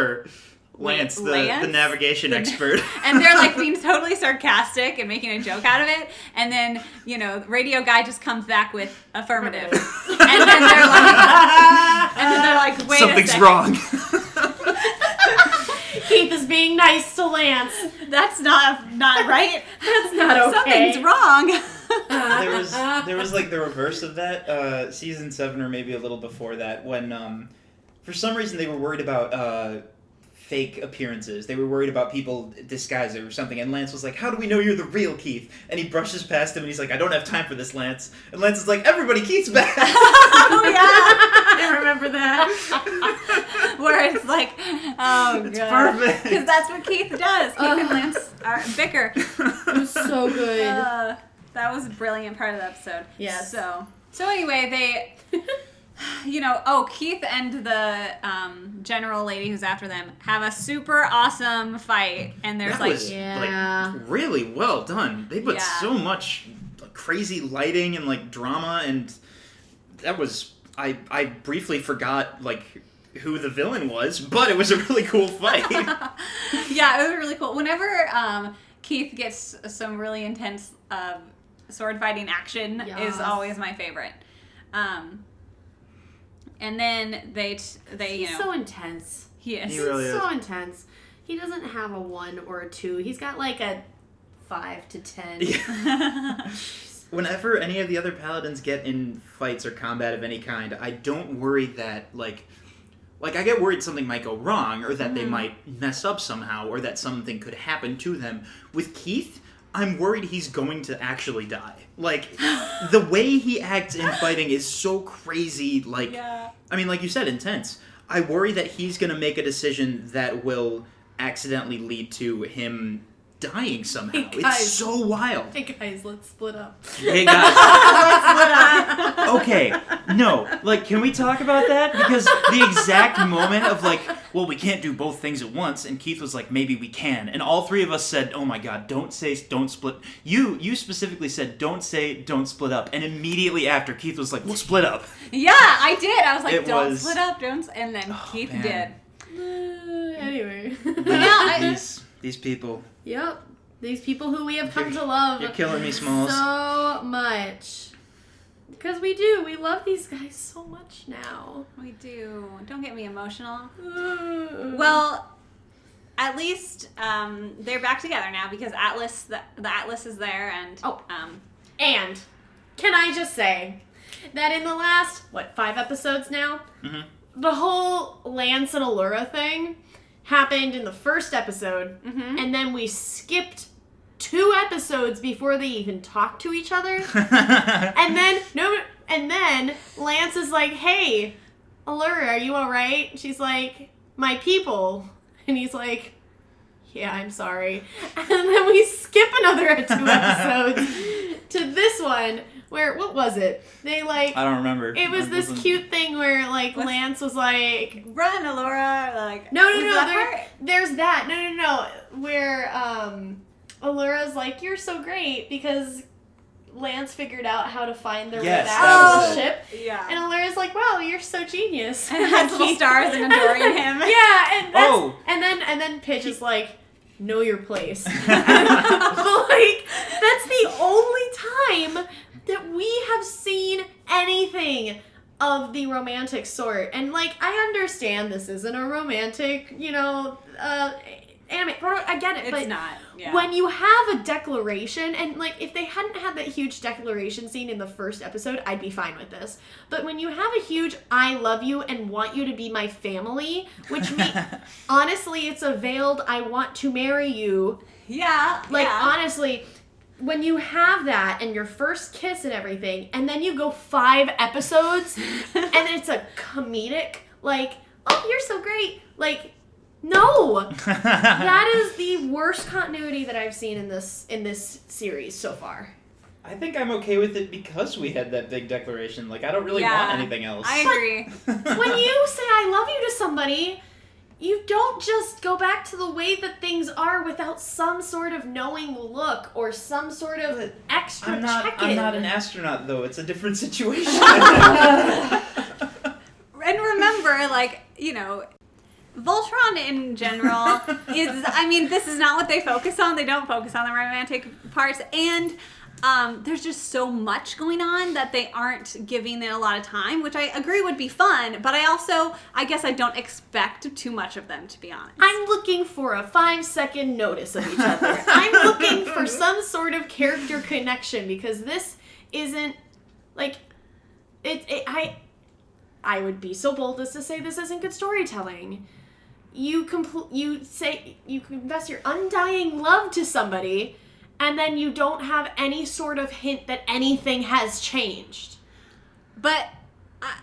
Lance, the navigation expert. And they're like being totally sarcastic and making a joke out of it. And then, Radio Guy just comes back with affirmative. And then they're like, wait something's a second. Wrong. Keith is being nice to Lance. That's not right. That's not okay. Something's wrong. There was like the reverse of that, season 7 or maybe a little before that, when for some reason they were worried about fake appearances. They were worried about people disguised or something, and Lance was like, how do we know you're the real Keith? And he brushes past him, and he's like, I don't have time for this, Lance. And Lance is like, everybody, Keith's back! Oh, yeah! I remember that. Where it's like, oh, It's God. perfect. Because that's what Keith does. Keith and Lance are bicker. It was so good. That was a brilliant part of the episode. Yes. So anyway, they... Keith and the general lady who's after them have a super awesome fight, and there's That was really well done. They put so much crazy lighting and like drama, and that was I briefly forgot like who the villain was, but it was a really cool fight. Yeah, it was really cool. Whenever Keith gets some really intense sword fighting action, is always my favorite. And then He's so intense. He is. He really He's so is. intense. He doesn't have a 1 or a 2. He's got like a 5 to 10. Yeah. Whenever any of the other paladins get in fights or combat of any kind, I don't worry that like I get worried something might go wrong, or that they might mess up somehow, or that something could happen to them. With Keith, I'm worried he's going to actually die. Like, the way he acts in fighting is so crazy, like, I mean, like you said, intense. I worry that he's going to make a decision that will accidentally lead to him dying somehow. Hey, guys. It's so wild. Hey guys, let's split up. Hey, guys. Okay, no. Like, can we talk about that? Because the exact moment of, like, well, we can't do both things at once, and Keith was like, maybe we can. And all three of us said, oh my god, don't split. You specifically said, don't split up. And immediately after, Keith was like, we'll split up. Yeah, I did. I was like, It don't was- split up, don't. And then Keith man. did. Anyway. These people. Yep. These people who we have come to love. You're killing me, Smalls. So much. Because we do. We love these guys so much now. We do. Don't get me emotional. Well, at least they're back together now because Atlas, the Atlas is there, and And can I just say that in the last 5 episodes now, the whole Lance and Allura thing happened in the first episode, and then we skipped 2 episodes before they even talked to each other. and then Lance is like, "Hey, Allura, are you all right?" She's like, "My people," and he's like, "Yeah, I'm sorry." And then we skip another 2 episodes to this one where, what was it? They like, I don't remember. it was this cute thing where like Lance was like, run, Allura, like no, that there's that. No, where Allura's like, "You're so great," because Lance figured out how to find their way Yes, back that to was the it. ship. Yeah. And Allura's like, "Wow, you're so genius." And has little stars and adoring him. Yeah, and then Pitch is like, "Know your place." But like, that's the only time that we have seen anything of the romantic sort. And like, I understand this isn't a romantic, anime. I get it, It's but not. Yeah. when you have a declaration, and like, if they hadn't had that huge declaration scene in the first episode, I'd be fine with this. But when you have a huge "I love you and want you to be my family," which honestly, it's a veiled "I want to marry you." Yeah. Like, yeah. honestly, when you have that and your first kiss and everything, and then you go 5 episodes, and it's a comedic, like, "Oh, you're so great," like, no, that is the worst continuity that I've seen in this series so far. I think I'm okay with it because we had that big declaration. Like, I don't really want anything else. I agree. When you say "I love you" to somebody, you don't just go back to the way that things are without some sort of knowing look or some sort of extra check-in. I'm not an astronaut, though. It's a different situation. And remember, like, Voltron in general this is not what they focus on. They don't focus on the romantic parts. And there's just so much going on that they aren't giving it a lot of time, which I agree would be fun. But I guess I don't expect too much of them, to be honest. I'm looking for a 5-second notice of each other. I'm looking for some sort of character connection because this isn't, like, I would be so bold as to say this isn't good storytelling. you invest your undying love to somebody, and then you don't have any sort of hint that anything has changed. But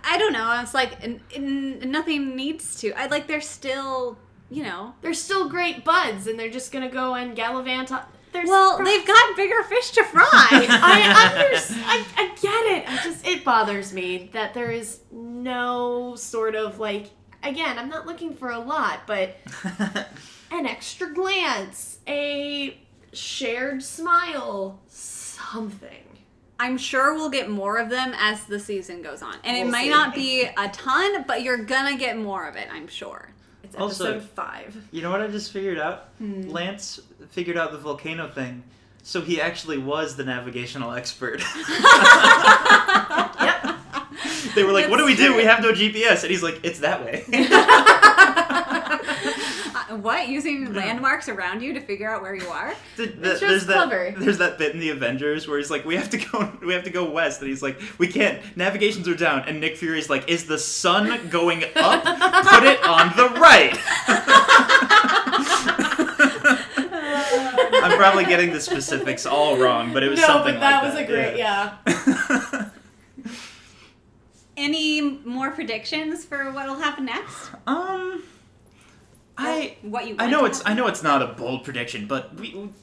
I don't know. I was like, nothing needs to. They're still, They're still great buds, and they're just gonna go and gallivant. They've got bigger fish to fry. I get it. It bothers me that there is no sort of like. Again, I'm not looking for a lot, but an extra glance, a shared smile, something. I'm sure we'll get more of them as the season goes on. And it might see. not be a ton, but you're gonna get more of it, I'm sure. It's Also, episode 5. You know what I just figured out? Lance figured out the volcano thing, so he actually was the navigational expert. Yep. They were like, what do we do? We have no GPS. And he's like, it's that way. What? Using landmarks around you to figure out where you are? It's just clever. There's that bit in the Avengers where he's like, we have to go west, and he's like, we can't. Navigations are down, and Nick Fury's like, is the sun going up? Put it on the right. I'm probably getting the specifics all wrong, but it was something like that. No, but that was a great, yeah. Any more predictions for what'll happen next? I know it's not a bold prediction, but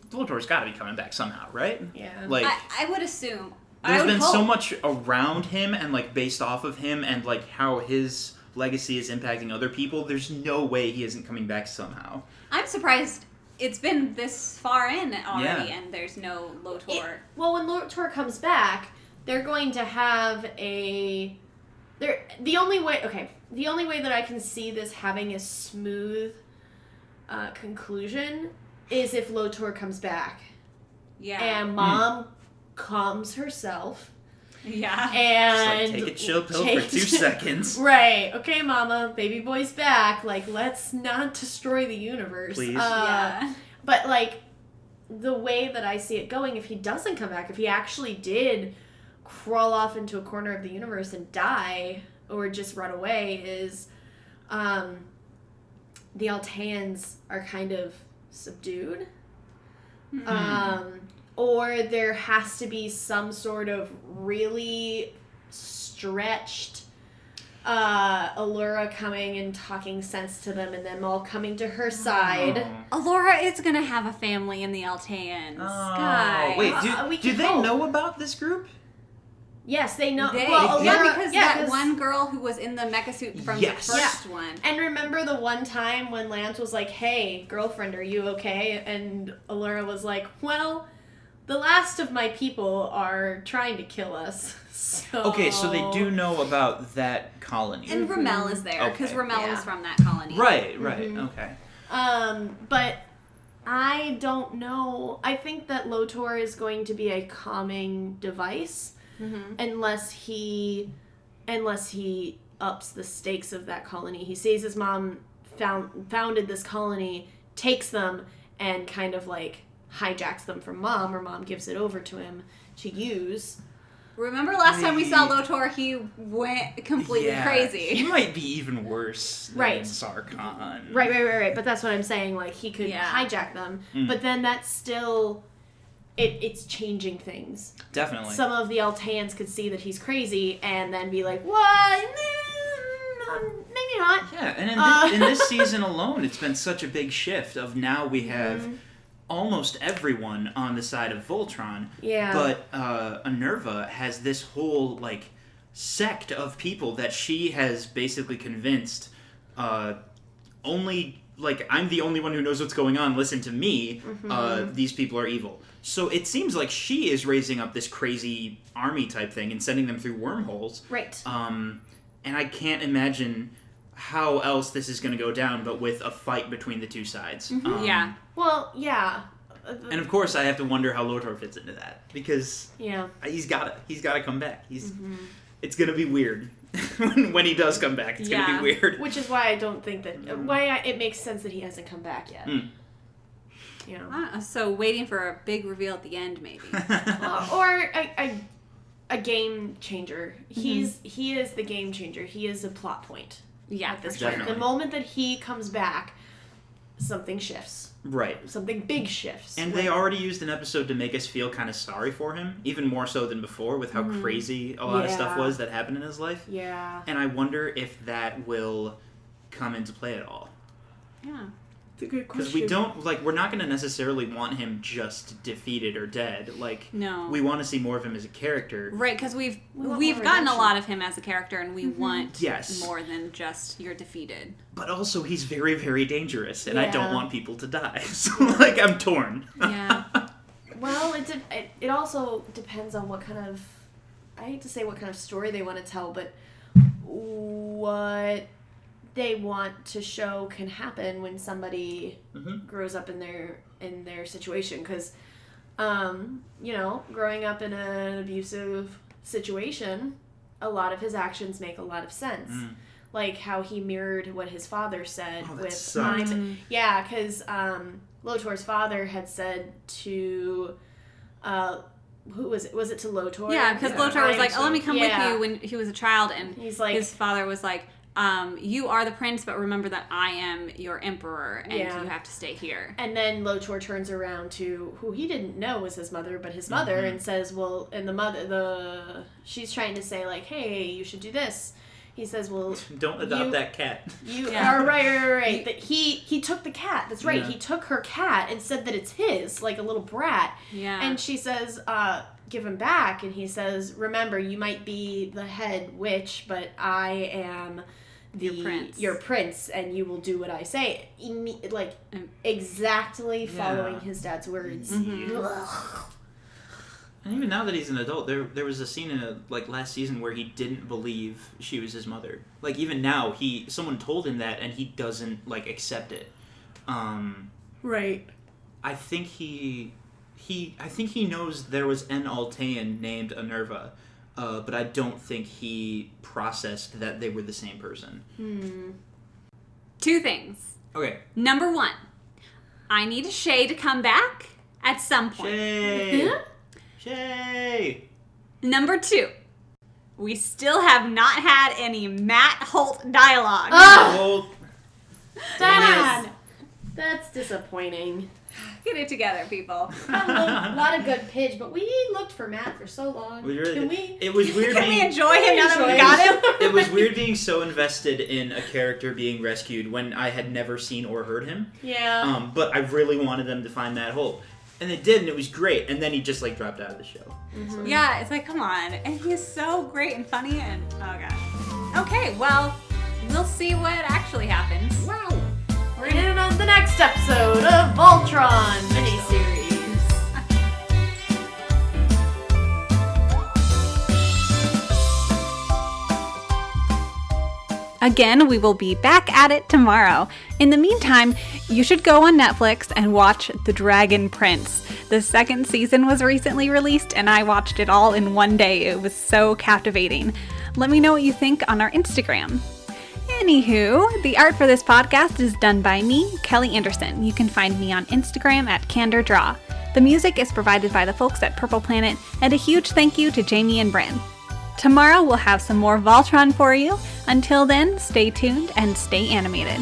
Voltor's got to be coming back somehow, right? Yeah. Like I would assume. There's been so much around him and like based off of him and like how his legacy is impacting other people. There's no way he isn't coming back somehow. I'm surprised it's been this far in already, Yeah. and there's no Lotor. Well, when Lotor comes back, they're going to have the only way that I can see this having a smooth conclusion is if Lotor comes back. Yeah. And Mom calms herself. Yeah. And just like, take a chill pill for 2 seconds. Right. Okay, Mama, baby boy's back. Like, let's not destroy the universe. Please. Yeah. But, like, the way that I see it going, if he doesn't come back, if he actually did crawl off into a corner of the universe and die, or just run away, is the Alteans are kind of subdued. Or there has to be some sort of really stretched Allura coming and talking sense to them, and them all coming to her side. Allura is gonna have a family in the Alteans. Guys. Wait, we do can they hope. know about this group? Yes, they know. Yeah, Allura, because that one girl who was in the mecha suit from Yes. the first one. And remember the one time when Lance was like, "Hey, girlfriend, are you okay?" And Allura was like, "Well, the last of my people are trying to kill us." So... Okay, so they do know about that colony. And Ramel is there, because Okay. Ramel Yeah. was from that colony. Right, okay. But I don't know. I think that Lotor is going to be a calming device, unless he ups the stakes of that colony. He sees his mom founded this colony, takes them, and kind of like hijacks them from Mom, or Mom gives it over to him to use. Remember last time we saw Lotor, he went completely crazy. He might be even worse than Right. Sarkhan. Right. But that's what I'm saying. Like, he could hijack them. But then that's still... It's changing things. Definitely. Some of the Alteans could see that he's crazy and then be like, what? Maybe not. Yeah, and in this season alone, it's been such a big shift of now we have almost everyone on the side of Voltron. Yeah. But Minerva has this whole, like, sect of people that she has basically convinced only... Like, I'm the only one who knows what's going on. Listen to me. These people are evil. So it seems like she is raising up this crazy army type thing and sending them through wormholes. Right. And I can't imagine how else this is going to go down, but with a fight between the two sides. Yeah. Well, yeah. And of course, I have to wonder how Lotor fits into that, because he's got to come back. It's going to be weird. When he does come back, it's going to be weird. Which is why I don't think that... it makes sense that he hasn't come back yet. You know? So waiting for a big reveal at the end, maybe. Or a game changer. He is the game changer. He is a plot point. Yeah, at this point. definitely. The moment that he comes back, something shifts. Right. Something big shifts. And they already used an episode to make us feel kind of sorry for him, even more so than before, with how crazy a lot of stuff was that happened in his life. Yeah. And I wonder if that will come into play at all. Yeah. It's a good question. Because we don't, like, we're not going to necessarily want him just defeated or dead. Like, No. we want to see more of him as a character. Right, because we've want gotten more a redemption. lot of him as a character, and we want Yes. more than just you're defeated. But also, he's very, very dangerous, and I Yeah. don't want people to die. So, like, I'm torn. Yeah. Well, it also depends on what kind of, I hate to say what kind of story they want to tell, but what they want to show can happen when somebody grows up in their situation. Because, growing up in an abusive situation, a lot of his actions make a lot of sense. Like how he mirrored what his father said with sucked. yeah, because Lotor's father had said to who was it? Was it to Lotor? Yeah, because Lotor was like, "Oh, let me come Yeah. with you," when he was a child, and He's like, his father was like, "You are the prince, but remember that I am your emperor, and Yeah. you have to stay here." and then Lotor turns around to who he didn't know was his mother, but his mother, and says, "Well," and she's trying to say like, "Hey, you should do this." He says, "Well, Don't adopt that cat. you Yeah. are right. That he took the cat. That's right. Yeah. He took her cat and said that it's his, like a little brat." Yeah. And she says, "Give him back." And he says, "Remember, you might be the head witch, but I am your prince, and you will do what I say." Exactly following his dad's words. And even now that he's an adult, there was a scene in last season where he didn't believe she was his mother. Like even now, someone told him that, and he doesn't accept it. Right. I think he knows there was an Altean named Anerva, but I don't think he processed that they were the same person. Two things. Okay. Number one, I need Shay to come back at some point. Shay! Number two, we still have not had any Matt Holt dialogue. Well, Dad! That's disappointing. Get it together, people. A lot of good pitch, but we looked for Matt for so long. It was weird. Can we enjoy him now that we got him? It was weird being so invested in a character being rescued when I had never seen or heard him. Yeah. But I really wanted them to find Matt Holt. And they did, and it was great. And then he just dropped out of the show. So. Yeah, it's like, come on. And he is so great and funny, and oh gosh. Okay, well, we'll see what actually happens. Wow. We're gonna get on the next episode of Voltron miniseries. Again, we will be back at it tomorrow. In the meantime, you should go on Netflix and watch The Dragon Prince. The second season was recently released, and I watched it all in one day. It was so captivating. Let me know what you think on our Instagram. Anywho, the art for this podcast is done by me, Kelly Anderson. You can find me on Instagram at CandorDraw. The music is provided by the folks at Purple Planet, and a huge thank you to Jamie and Bryn. Tomorrow we'll have some more Voltron for you. Until then, stay tuned and stay animated.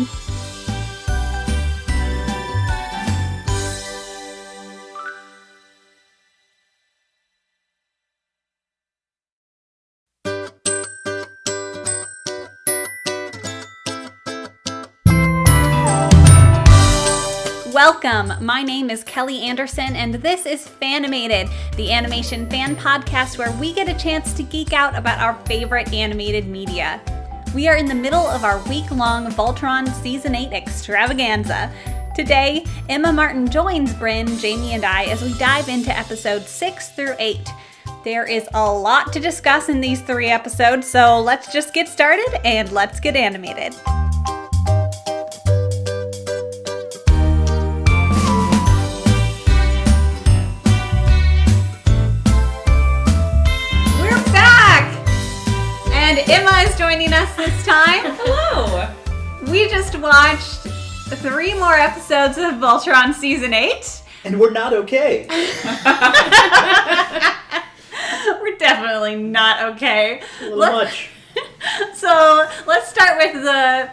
Welcome! My name is Kelly Anderson, and this is Fanimated, the animation fan podcast where we get a chance to geek out about our favorite animated media. We are in the middle of our week-long Voltron Season 8 extravaganza. Today, Emma Martin joins Bryn, Jamie, and I as we dive into episodes 6 through 8. There is a lot to discuss in these 3 episodes, so let's just get started and let's get animated. And Emma is joining us this time. Hello! We just watched 3 more episodes of Voltron Season 8. And we're not okay. We're definitely not okay. A little much. So let's start with the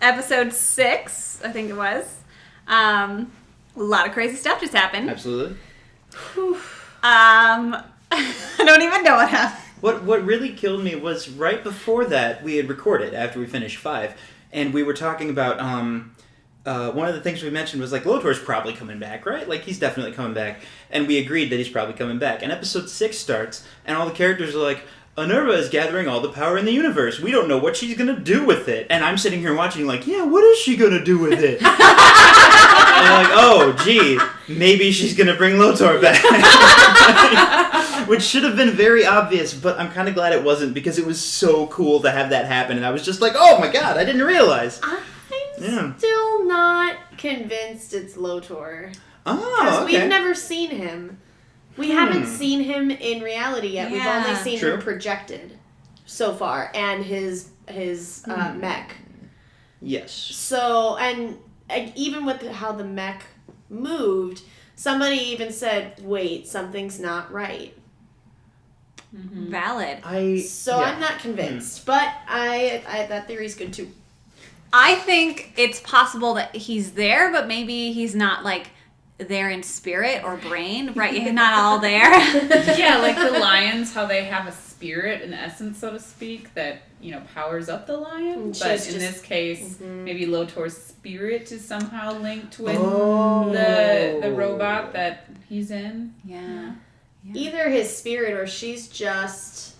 episode 6, I think it was. A lot of crazy stuff just happened. Absolutely. I don't even know what happened. What really killed me was right before that we had recorded after we finished 5, and we were talking about one of the things we mentioned was like Lotor's probably coming back, right? Like he's definitely coming back, and we agreed that he's probably coming back. And episode 6 starts, and all the characters are like, Anerva is gathering all the power in the universe. We don't know what she's gonna do with it. And I'm sitting here watching like, yeah, what is she gonna do with it? And I'm like, oh, gee, maybe she's gonna bring Lotor back. Which should have been very obvious, but I'm kind of glad it wasn't because it was so cool to have that happen. And I was just like, oh my god, I didn't realize. I'm still not convinced it's Lotor. Oh, Because okay. we've never seen him. We haven't seen him in reality yet. Yeah. We've only seen True. him projected so far, and his mech. Yes. So, and even with how the mech moved, somebody even said, wait, something's not right. Valid. I'm not convinced, but I that theory's good too. I think it's possible that he's there, but maybe he's not like there in spirit or brain, right? He's not all there. Yeah, like the lions, how they have a spirit, an essence, so to speak, that, powers up the lion. And But she's in just- this case, maybe Lotor's spirit is somehow linked with Oh. the robot that he's in. Yeah. Either his spirit or she's just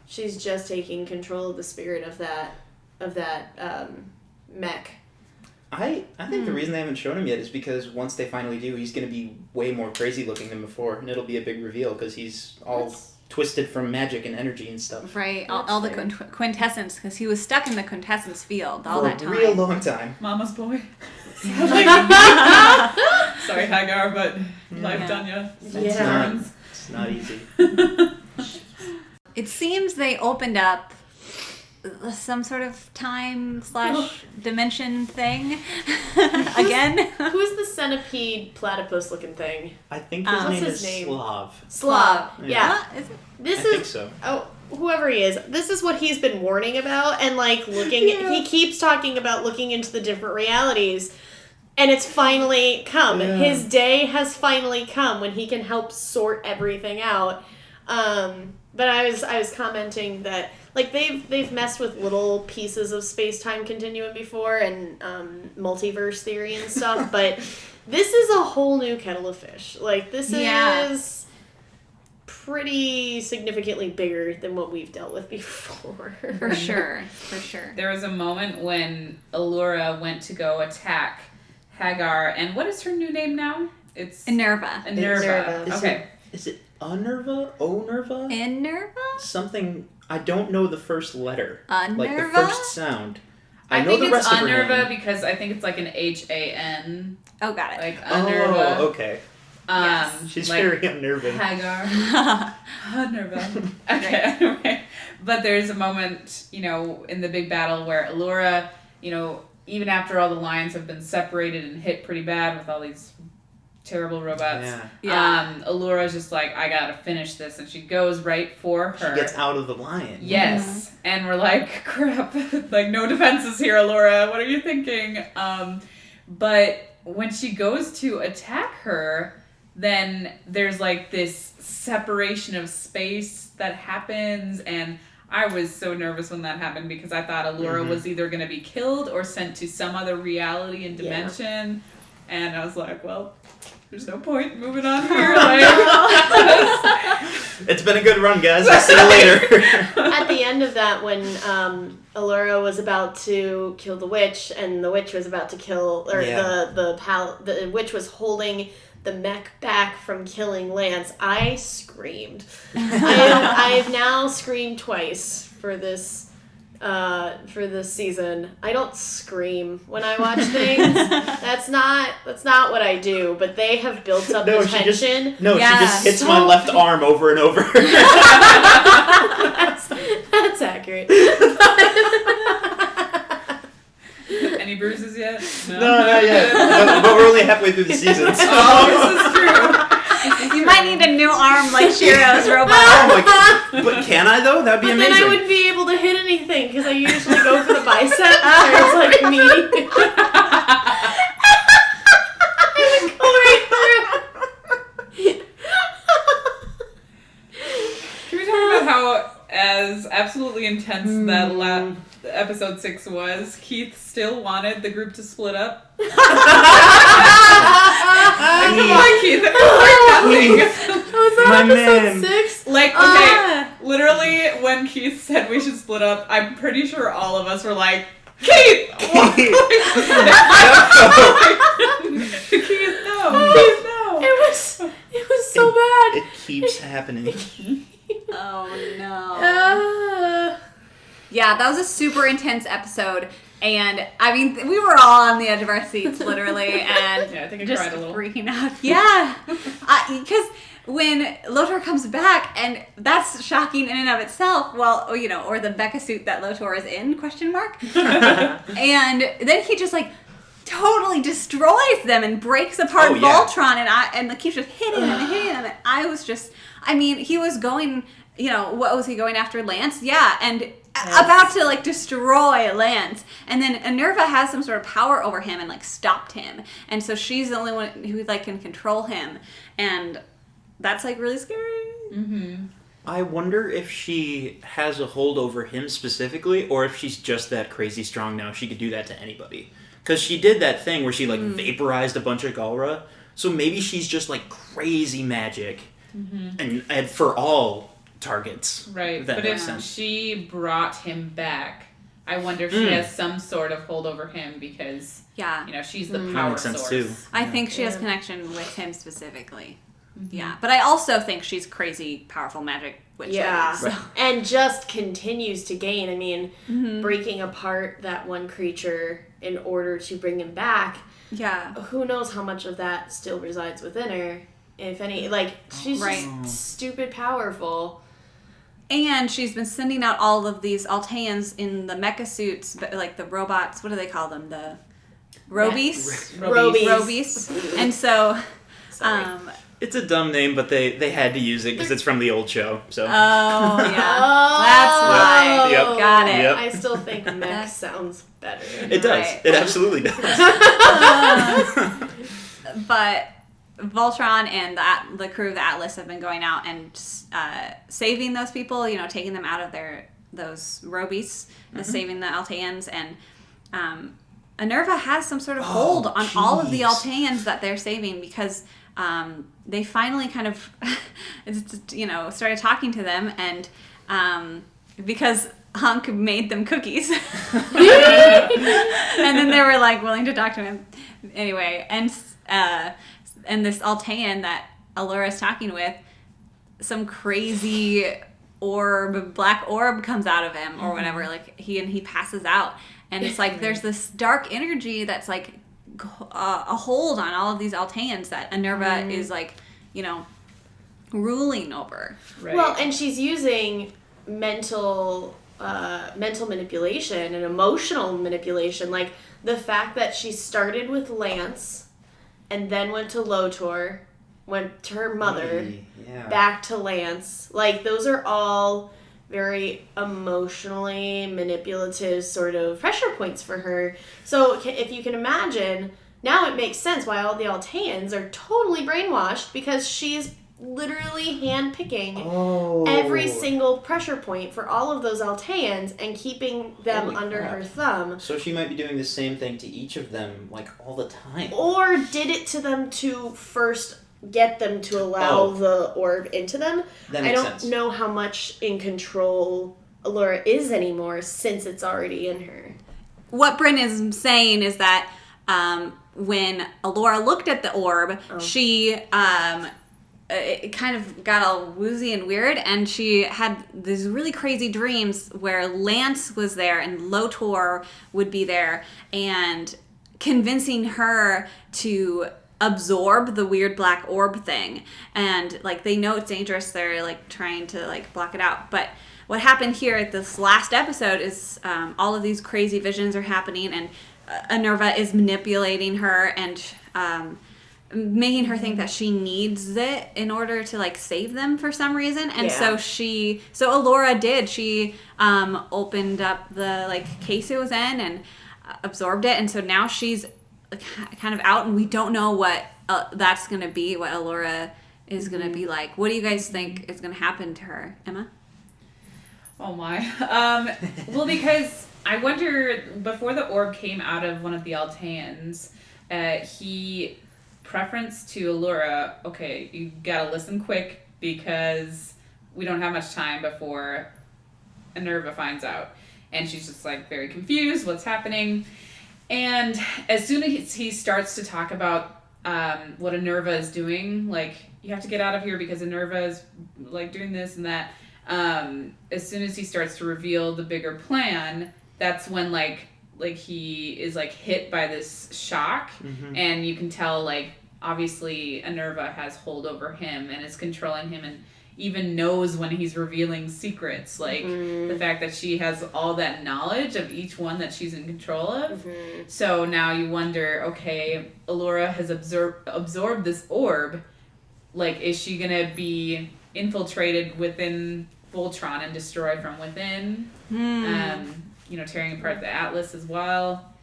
taking control of the spirit of that mech. I think the reason they haven't shown him yet is because once they finally do, he's going to be way more crazy looking than before, and it'll be a big reveal because he's all twisted from magic and energy and stuff. Right. All the quintessence, because he was stuck in the quintessence field all For that time. a real long time. Mama's boy. Sorry, Hagar, but life done ya. It's not easy. It seems they opened up some sort of time/dimension thing again. Who's the centipede platypus looking thing? I think his What's name his is name? Slav. Slav. Yeah. Yeah. What? Is it? This I is think so. whoever he is. This is what he's been warning about, and like looking. He keeps talking about looking into the different realities, and it's finally come. Yeah. His day has finally come when he can help sort everything out. But I was commenting that like they've messed with little pieces of space-time continuum before and multiverse theory and stuff, but this is a whole new kettle of fish. Like this is pretty significantly bigger than what we've dealt with before. For sure. There was a moment when Allura went to go attack Hagar, and what is her new name now? It's Enerva. Enerva. Okay. Is it Unerva? Onerva? Enerva? Something. I don't know the first letter. Like the Unerva? first sound. I know think the it's rest of her Unerva name. because I think it's like an H-A-N. Oh, got it. Like Unerva. Oh, okay. Yes. She's like very unnerving. Hagar. Unerva. Okay, anyway. But there's a moment, in the big battle where Allura, even after all the lions have been separated and hit pretty bad with all these terrible robots. Allura's just like, I gotta finish this, and she goes right for her. She gets out of the lion. Yes, and we're like, crap, like no defenses here, Allura. What are you thinking? But when she goes to attack her, then there's like this separation of space that happens, and I was so nervous when that happened because I thought Allura was either going to be killed or sent to some other reality and dimension. And I was like, well, there's no point moving on here. It's been a good run, guys. I'll see you later. At the end of that, when Allura was about to kill the witch, and the witch was about to kill, or the witch was holding the mech back from killing Lance, I screamed. I've now screamed twice for this season. I don't scream when I watch things. That's not what I do. But they have built up the tension. She just hits my left arm over and over. That's accurate. Any bruises yet? No, not yet. But we're only halfway through the season. So. Oh, this is true. You might need a new arm like Shiro's robot. Oh my god. But Can I though? That'd be But amazing. then I wouldn't be able to hit anything because I usually go for the bicep. Where it's like me. I would go right through. Can we talk about how, as absolutely intense that episode 6 was, Keith still wanted the group to split up? Come on, Keith. Was that My episode man. 6? Like, okay, literally, when Keith said we should split up, I'm pretty sure all of us were like, Keith! Keith, no! Keith, no! It was so bad. It keeps happening. Oh no. Yeah, that was a super intense episode. And I mean, we were all on the edge of our seats, literally, and Yeah, I think I just cried a little. freaking out. Yeah, because when Lotor comes back, and that's shocking in and of itself. Well, or the mecha suit that Lotor is in? ? And then he just totally destroys them and breaks apart Oh, yeah. Voltron, and keeps just hitting him and hitting him. And I was just, he was going. What was he going after? Lance? Yeah, and about to destroy Lance, and then Enerva has some sort of power over him and stopped him, and so she's the only one who can control him, and that's really scary. Mm-hmm. I wonder if she has a hold over him specifically, or if she's just that crazy strong now she could do that to anybody. Because she did that thing where she vaporized a bunch of Galra, so maybe she's just crazy magic, and for all targets. Right, If that but makes if sense. she brought him back, I wonder if she has some sort of hold over him because, Yeah, she's the That power makes sense source. too. I think she has Yeah. connection with him specifically. Yeah, but I also think she's crazy powerful magic witch. Yeah, lady, so. Right. and just continues to gain. I mean, breaking apart that one creature in order to bring him back. Yeah. Who knows how much of that still resides within her? If any, she's Right. just stupid powerful. And she's been sending out all of these Alteans in the mecha suits, but the robots, what do they call them? The Robies? Robies. Robies. And so, Sorry. It's a dumb name, but they had to use it because it's from the old show. So oh, yeah. Oh, That's why. Yep. Got it. Yep. I still think mech sounds better. it does. Right. It absolutely does. But Voltron and the crew of the Atlas have been going out and saving those people, taking them out of those Robies and saving the Alteans. And Enerva has some sort of hold on all of the jeez. Alteans that they're saving because they finally kind of, started talking to them, and because Hunk made them cookies. And then they were willing to talk to him anyway. And this Altean that Alura's talking with, some crazy black orb comes out of him or whatever. He passes out, and it's there's this dark energy that's a hold on all of these Alteans that Enerva is ruling over. Right. Well, and she's using mental manipulation and emotional manipulation. The fact that she started with Lance and then went to Lotor, went to her mother, Yeah. back to Lance. Those are all very emotionally manipulative sort of pressure points for her. So if you can imagine, now it makes sense why all the Alteans are totally brainwashed, because she's literally hand-picking every single pressure point for all of those Alteans and keeping them Holy under crap. her thumb. So she might be doing the same thing to each of them, all the time. Or did it to them to first get them to allow the orb into them. That I makes don't sense. know how much in control Allura is anymore since it's already in her. What Bryn is saying is that when Allura looked at the orb, she it kind of got all woozy and weird, and she had these really crazy dreams where Lance was there and Lotor would be there, and convincing her to absorb the weird black orb thing. And they know it's dangerous, they're trying to block it out. But what happened here at this last episode is all of these crazy visions are happening, and Enerva is manipulating her, and making her think that she needs it in order to like save them for some reason. And so Allura did. She opened up the like case it was in and absorbed it, and so now she's kind of out, and we don't know what that's gonna be, what Allura is gonna be like. What do you guys think is gonna happen to her, Emma? Oh my. Well, because I wonder, before the orb came out of one of the Alteans, he preferenced to Allura, okay, you gotta listen quick because we don't have much time before Enerva finds out. And she's just like very confused, what's happening. And as soon as he starts to talk about what Enerva is doing, like, you have to get out of here because Enerva is like doing this and that. As soon as he starts to reveal the bigger plan, that's when like he is like hit by this shock, and you can tell like obviously Enerva has hold over him and is controlling him, and even knows when he's revealing secrets, like the fact that she has all that knowledge of each one that she's in control of. So now you wonder, okay, Allura has absorbed this orb, like, is she gonna be infiltrated within Voltron and destroyed from within? Tearing apart the Atlas as well,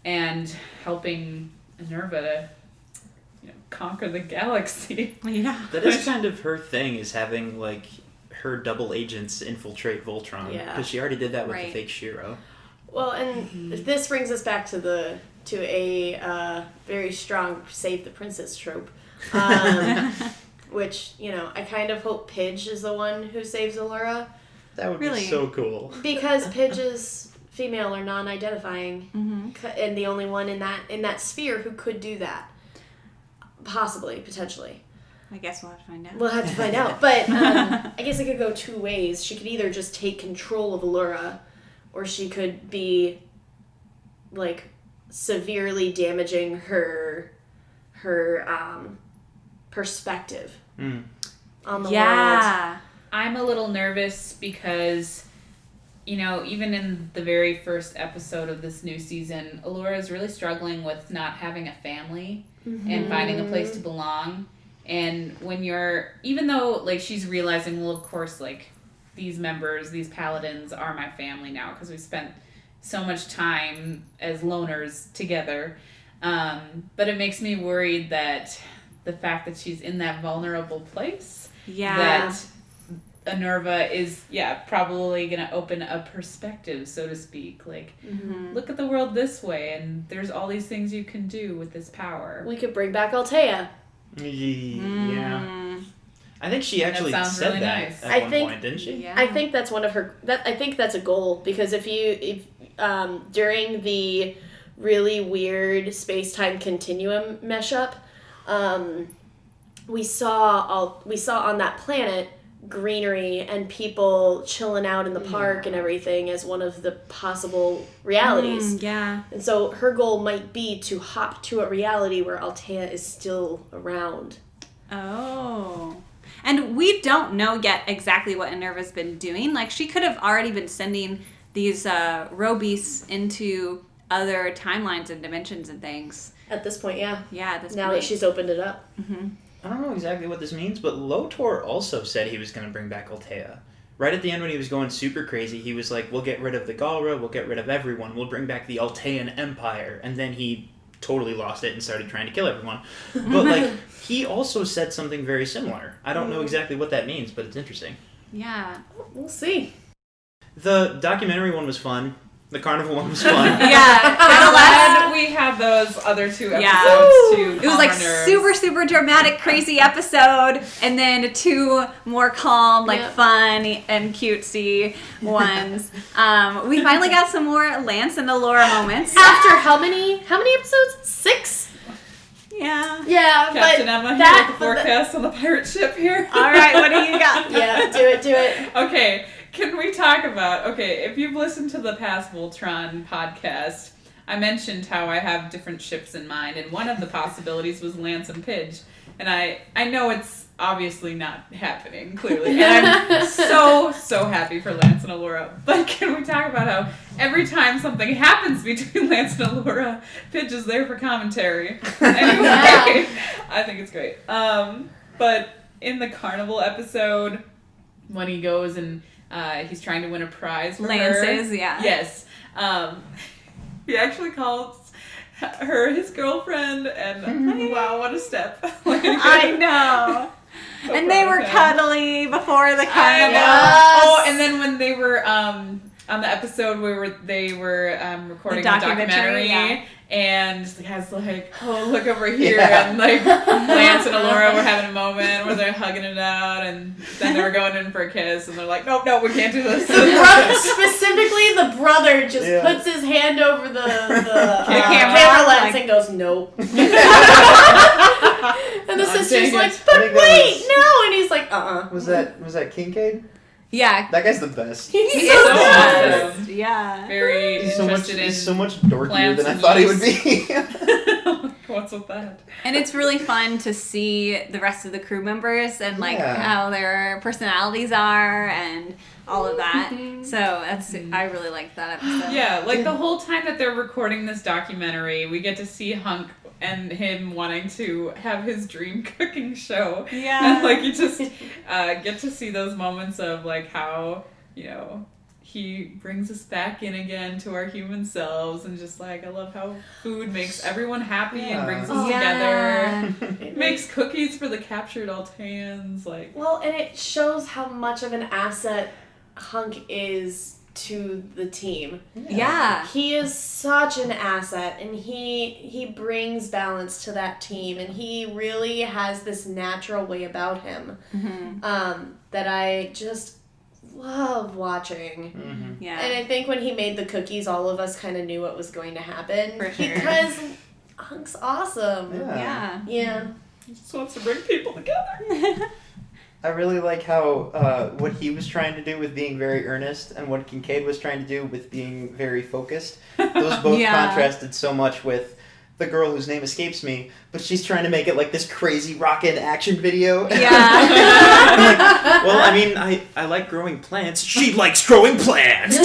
and helping Enerva to conquer the galaxy. Yeah. That is kind of her thing, is having like her double agents infiltrate Voltron. Yeah. Because she already did that with Right. the fake Shiro. Well, and this brings us back to a very strong save the princess trope. Which, I kind of hope Pidge is the one who saves Allura. That would Really? be so cool. Because Pidge is female or non-identifying, and the only one in that sphere who could do that. Possibly, potentially. I guess we'll have to find out. We'll have to find out. But I guess it could go two ways. She could either just take control of Allura, or she could be, like, severely damaging her perspective on the world. I'm a little nervous because, even in the very first episode of this new season, Allura is really struggling with not having a family and finding a place to belong. And when even though, like, she's realizing, well, of course, like, these paladins are my family now because we spent so much time as loners together. But it makes me worried that the fact that she's in that vulnerable place, that Enerva is, probably going to open a perspective, so to speak. Like, look at the world this way, and there's all these things you can do with this power. We could bring back Altea. Yeah. I think she actually said really that nice. at one point, didn't she? Yeah. I think that's one of her. I think that's a goal, because if during the really weird space-time continuum mesh-up, we saw on that planet greenery and people chilling out in the park and everything as one of the possible realities. Yeah. And so her goal might be to hop to a reality where Altea is still around. Oh. And we don't know yet exactly what Enerva's been doing. Like, she could have already been sending these robeasts into other timelines and dimensions and things. At this point, yeah. Yeah, at this now point. that she's opened it up. I don't know exactly what this means, but Lotor also said he was going to bring back Altea. Right at the end when he was going super crazy, he was like, we'll get rid of the Galra, we'll get rid of everyone, we'll bring back the Altean Empire. And then he totally lost it and started trying to kill everyone. But, like, he also said something very similar. I don't know exactly what that means, but it's interesting. Yeah. We'll see. The documentary one was fun. The carnival one was fun. Yeah. I'm glad we had those other two episodes to It was like calm our nerves. super, super dramatic, crazy episode, and then two more calm, like fun and cutesy ones. We finally got some more Lance and Allura moments. After how many episodes? 6? Yeah. Yeah, Captain but Emma here that with the forecast on the pirate ship here. All right, what do you got? Yeah, do it. Okay, can we talk about, if you've listened to the past Voltron podcast, I mentioned how I have different ships in mind, and one of the possibilities was Lance and Pidge. And I know it's obviously not happening, clearly. And I'm so happy happy for Lance and Allura. But can we talk about how every time something happens between Lance and Allura, Pidge is there for commentary. Anyway, Yeah. I think it's great. But in the carnival episode, when he goes and he's trying to win a prize for Lance her. is, yeah. Yes. He actually calls her his girlfriend, and wow, what a step. I know. So And they proud were of him. cuddly before the I carnival. know. Yes. Oh, and then when they were on the episode where they were recording the documentary, yeah. and the guy's like, oh, look over here, and like Lance and Allura were having a moment where they're hugging it out, and then they were going in for a kiss, and they're like, nope, we can't do this. Specifically, the brother just Yeah. puts his hand over the camera, camera lens like- and goes, nope. And the I'm sister's saying like, it. but I think that wait, was- no. And he's like, Was that Kincaid? Yeah. That guy's the best. He's He so is so the good. awesome. best. Yeah. Very He's so much interested dorkier plants than I and thought he would yeast. be. What's with that? And it's really fun to see the rest of the crew members and like Yeah. how their personalities are and all of that. So that's I really liked that episode. Yeah, like the whole time that they're recording this documentary, we get to see Hunk and him wanting to have his dream cooking show. Yeah. And like you just get to see those moments of like how, he brings us back in again to our human selves, and just like I love how food makes everyone happy and brings us Yeah. together. Makes cookies for the captured Altans, like Well, and it shows how much of an asset Hunk is to the team. Yeah. He is such an asset, and he brings balance to that team, and he really has this natural way about him that I just love watching. Yeah. And I think when he made the cookies, all of us kind of knew what was going to happen. For sure. Because Hunk's awesome. Yeah. Yeah. he just wants to bring people together. I really like how what he was trying to do with being very earnest and what Kincaid was trying to do with being very focused. Those both Yeah. contrasted so much with the girl whose name escapes me, but she's trying to make it like this crazy rockin' action video. Yeah. Well, I mean, I like growing plants. She likes growing plants.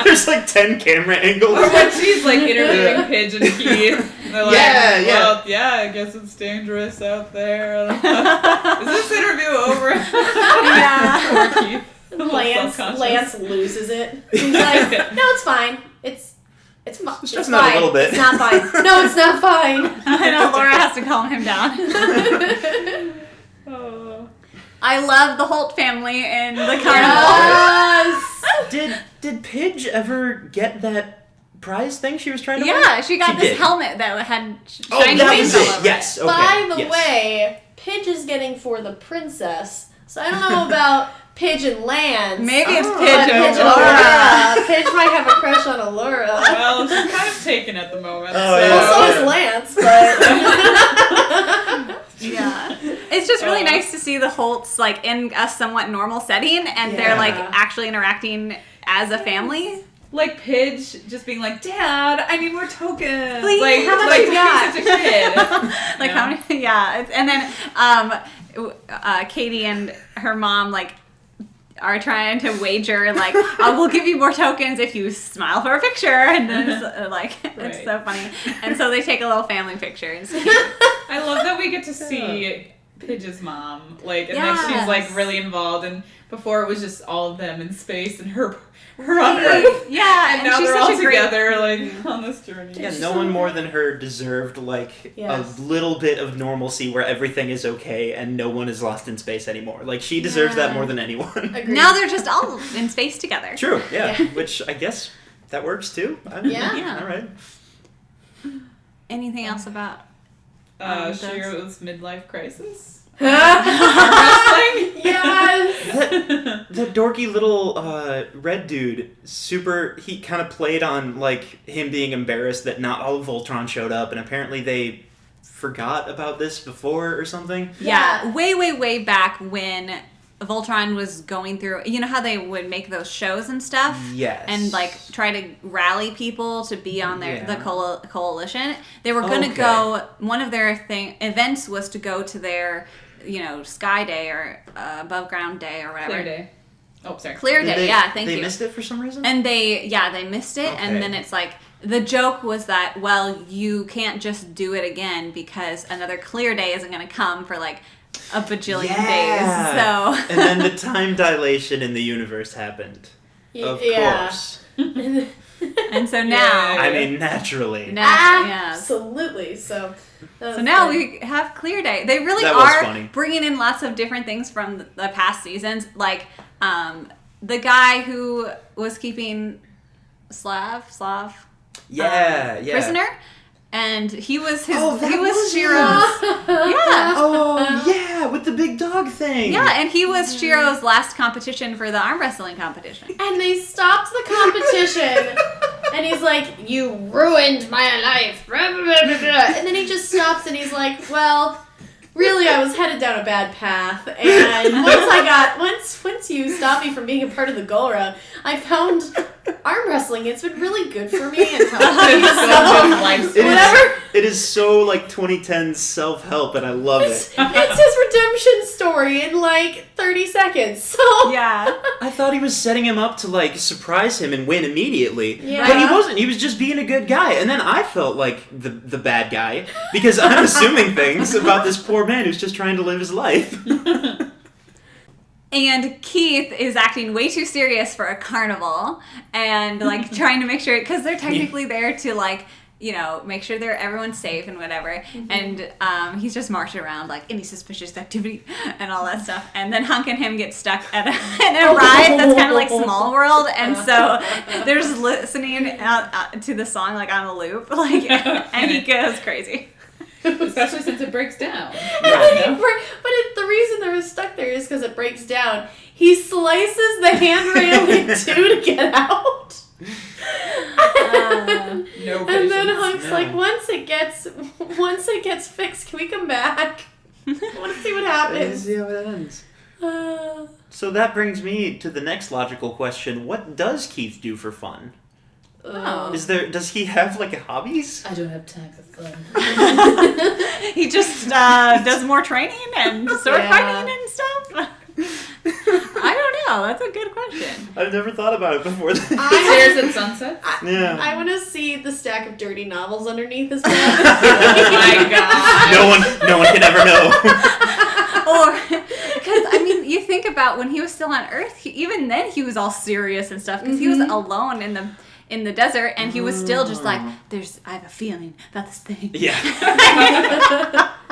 There's like 10 camera angles. Or when she's like interviewing Pidge and Keith, and they're like, I guess it's dangerous out there. Is this interview over? Yeah. Poor Keith. A little self-conscious. Lance loses it. He's like, no, it's fine. It's fine. It's Just not a fine. little bit. It's not fine. No, it's not fine. I know Laura has to calm him down. Oh. I love the Holt family in the carnival. Yes. Did Pidge ever get that prize thing she was trying to win? Yeah, she got She this did. helmet that had Oh, shiny that wings was all it. over Yes. Okay. By the yes. way, Pidge is getting for the princess. So I don't know about Pidge and Lance. Maybe it's but Pidge Pidge and and Laura. Laura. Pidge might have a crush on Allura. Well, she's kind of taken at the moment. Oh, so. yeah. Well, so is Lance, but Yeah. It's just really nice to see the Holts like in a somewhat normal setting and they're like Yeah. actually interacting as a family. Like Pidge just being like, Dad, I need more tokens. Please, like, how much like you got? being such a kid. Like Yeah. how many and then Katie and her mom like are trying to wager like we'll give you more tokens if you smile for a picture, and then it's like it's Right. so funny, and so they take a little family picture. It's cute. I love that we get to see Pidge's mom, like, and that she's Yes. like really involved. And before it was just all of them in space and her on Earth. Yeah, And now she's they're such all a great- together, like on this journey. Yeah, no one more than her deserved like Yes. a little bit of normalcy where everything is okay and no one is lost in space anymore. Like she deserves that more than anyone. Agreed. Now they're just all in space together. True. Yeah. Yeah. Which I guess that works too. I don't know. Yeah. All right. Anything else about those- Shiro's midlife crisis. Yes. That dorky little red dude, he kind of played on like him being embarrassed that not all of Voltron showed up, and apparently they forgot about this before or something. Yeah, Yeah. way back when Voltron was going through, you know how they would make those shows and stuff? Yes. And like try to rally people to be on their the Yeah. coalition. They were going to Okay. go, one of their events was to go to their Sky Day or Above Ground Day or whatever. Clear Day. Oh, sorry. Clear Day, thank you. They missed it for some reason? And they missed it, Okay. and then it's like, the joke was that, well, you can't just do it again because another clear day isn't going to come for like a bajillion days. So And then the time dilation in the universe happened. Of course. and so now, I mean, naturally. Absolutely. So now we have Clear Day. They really That was are funny. bringing in lots of different things from the past seasons. Like the guy who was keeping Slav prisoner, and he was his. Oh, that he was was Shiro's. Yeah. Oh, yeah, with the big dog thing. Yeah, and he was Shiro's last competition for the arm wrestling competition. And they stopped the competition, and he's like, "You ruined my life." And then he just stops, and he's like, "Well, really, I was headed down a bad path, and once you stopped me from being a part of the Gora, I found arm wrestling. It's been really good for me and helped me. So, whatever." It is so like 2010 self-help, and I love it. It's his redemption story in like 30 seconds. So Yeah. I thought he was setting him up to like surprise him and win immediately, Yeah. but he wasn't. He was just being a good guy, and then I felt like the bad guy because I'm assuming things about this poor man who's just trying to live his life. And Keith is acting way too serious for a carnival and like trying to make sure, because they're technically there to like, make sure everyone's safe and whatever. And he's just marching around like any suspicious activity and all that stuff. And then Hunk and him get stuck at a ride that's kind of like Small World. And so they're just listening to the song like on a loop, like, and he goes crazy. Especially since it breaks down. But the reason they're stuck there is because it breaks down. He slices the handrail in two to get out. No patience. And then Hunk's like, once it gets fixed, can we come back? I want to see what happens. See how it ends. So that brings me to the next logical question: what does Keith do for fun? Does he have like hobbies? I don't have time for fun. He just does more training and sword fighting and stuff. I don't know. That's a good question. I've never thought about it before. Stairs at sunset? Yeah. I want to see the stack of dirty novels underneath his bed. Oh my god. No one can ever know. Or, because, you think about when he was still on Earth, even then he was all serious and stuff, because he was alone in the desert, and he was still just like, I have a feeling about this thing. Yeah.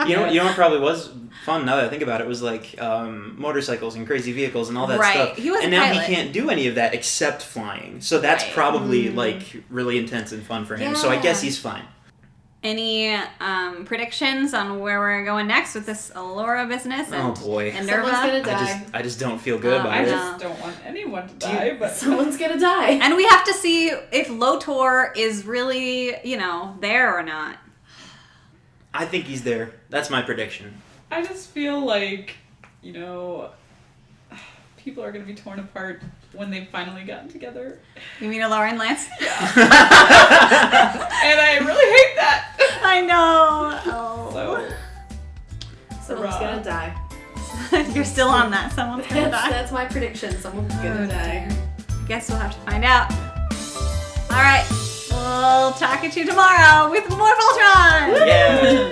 You know what probably was fun, now that I think about it, was like motorcycles and crazy vehicles and all that stuff. He was and a now pilot. he can't do any of that except flying. So that's probably like really intense and fun for him. So I guess he's fine. Any predictions on where we're going next with this Allura business? And, Oh boy. And Someone's Nerva? gonna die. I just don't feel good about I it. just don't want anyone to die, but Someone's gonna die. And we have to see if Lotor is really, there or not. I think he's there. That's my prediction. I just feel like, people are going to be torn apart when they've finally gotten together. You mean Allura and Lance? And I really hate that. I know. Oh. Someone's gonna die. You're still on that. Someone's gonna die. That's my prediction. Someone's gonna die. Guess we'll have to find out. All right. We'll talk at you tomorrow with more Voltron. Yeah.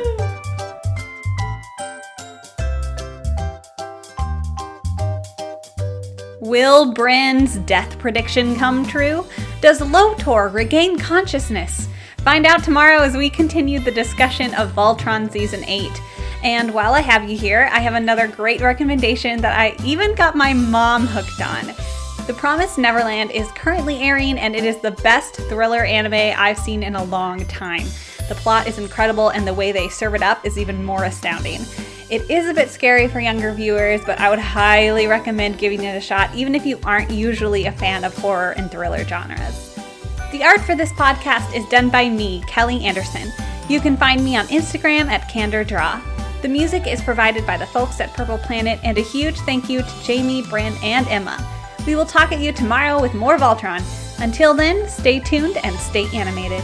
Will Bryn's death prediction come true? Does Lotor regain consciousness? Find out tomorrow as we continue the discussion of Voltron Season 8. And while I have you here, I have another great recommendation that I even got my mom hooked on. The Promised Neverland is currently airing, and it is the best thriller anime I've seen in a long time. The plot is incredible, and the way they serve it up is even more astounding. It is a bit scary for younger viewers, but I would highly recommend giving it a shot, even if you aren't usually a fan of horror and thriller genres. The art for this podcast is done by me, Kelly Anderson. You can find me on Instagram at CandorDraw. The music is provided by the folks at Purple Planet, and a huge thank you to Jamie, Bryn, and Emma. We will talk at you tomorrow with more Voltron. Until then, stay tuned and stay animated.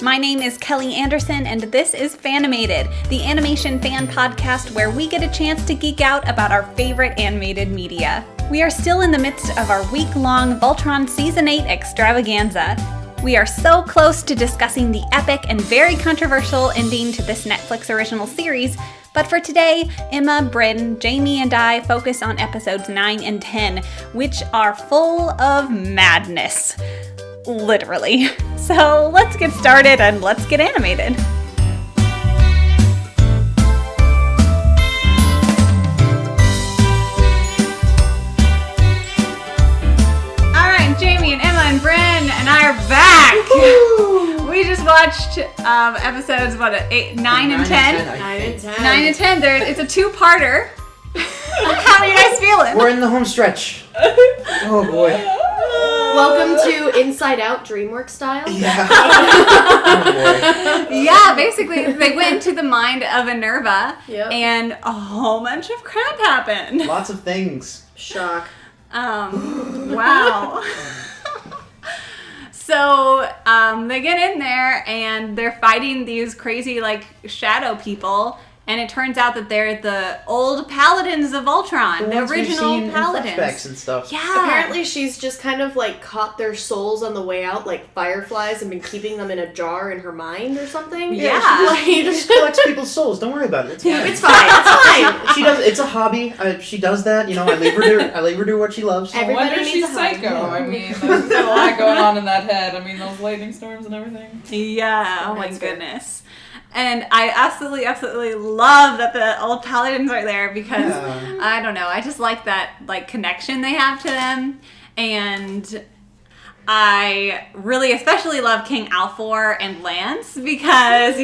My name is Kelly Anderson, and this is Fanimated, the animation fan podcast where we get a chance to geek out about our favorite animated media. We are still in the midst of our week-long Voltron Season 8 extravaganza. We are so close to discussing the epic and very controversial ending to this Netflix original series, but for today, Emma, Bryn, Jamie, and I focus on episodes 9 and 10, which are full of madness. Literally. So let's get started and let's get animated. Alright, Jamie and Emma and Bryn and I are back! We just watched episodes, 9 and 10? 9 and 10. 9 and 10. It's a two-parter. How are you guys feeling? We're in the home stretch. Oh boy. Welcome to Inside Out DreamWorks style. Yeah. Oh boy. Yeah, basically, they went into the mind of Minerva, Yep. and a whole bunch of crap happened. Lots of things. Shock. Wow. So, they get in there, and they're fighting these crazy, shadow people, and it turns out that they're the old paladins of Voltron, the ones we've original seen in paladins. flashbacks and stuff. Yeah. Apparently she's just kind of caught their souls on the way out like fireflies and been keeping them in a jar in her mind or something. Yeah. She just collects people's souls. Don't worry about it. It's fine. It's fine. It's fine. She does. It's a hobby. She does that. I leave her do what she loves. No Everybody wonder needs she's a hobby. psycho. I mean, there's a lot going on in that head. I mean, those lightning storms and everything. Yeah, oh my That's fair. goodness. And I absolutely love that the old paladins are there because, I don't know, I just like that, connection they have to them. And I really especially love King Alfor and Lance because,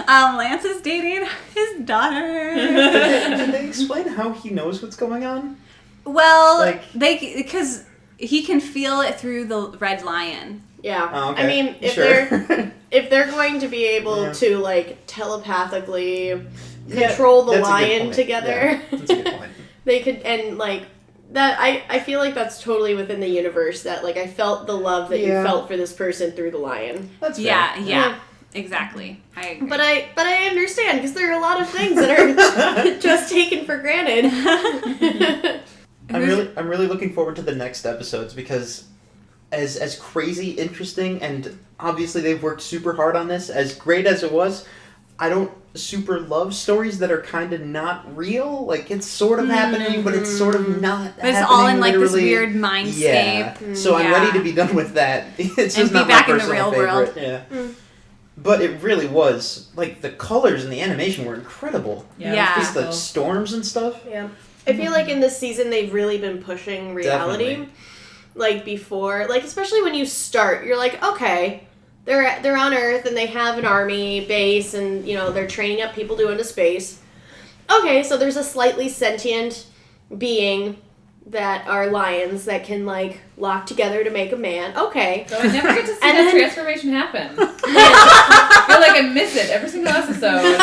Lance is dating his daughter. Did they explain how he knows what's going on? Well, because he can feel it through the red lion. Yeah. Oh, okay. I mean, if they're going to be able to telepathically control the that's a good lion point. together, Yeah, that's a good point. they could that. I feel like that's totally within the universe. That I felt the love that you felt for this person through the lion. That's fair. Yeah, exactly. I agree. But I understand because there are a lot of things that are just taken for granted. I'm really looking forward to the next episodes because as crazy, interesting, and obviously they've worked super hard on this, as great as it was, I don't super love stories that are kind of not real. It's sort of happening, but it's sort of not But it's happening, all in this literally. weird mindscape. Yeah. So I'm ready to be done with that. It's just And be not back my in the personal real world. favorite. Yeah. But it really was, the colors and the animation were incredible. Yeah. Just the storms and stuff. Yeah. I feel like in this season they've really been pushing reality. Definitely. Before, especially when you start, you're like, okay, they're on Earth and they have an army base and, they're training up people to go into space. Okay, so there's a slightly sentient being that are lions that can, lock together to make a man. Okay. So I never get to see And that then- transformation happen. I feel like I miss it every single episode.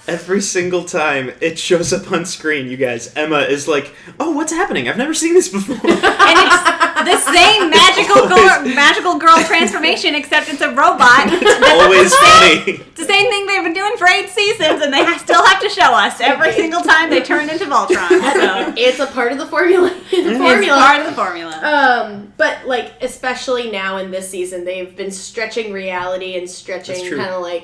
Every single time it shows up on screen, you guys, Emma is like, "Oh, what's happening? I've never seen this before." And it's the same magical girl transformation, except it's a robot. Always funny. It's the same thing they've been doing for 8 seasons, and they still have to show us every single time they turn into Voltron. So It's a part of the formula. it's part of the formula. But especially now in this season, they've been stretching reality and stretching That's true. kind of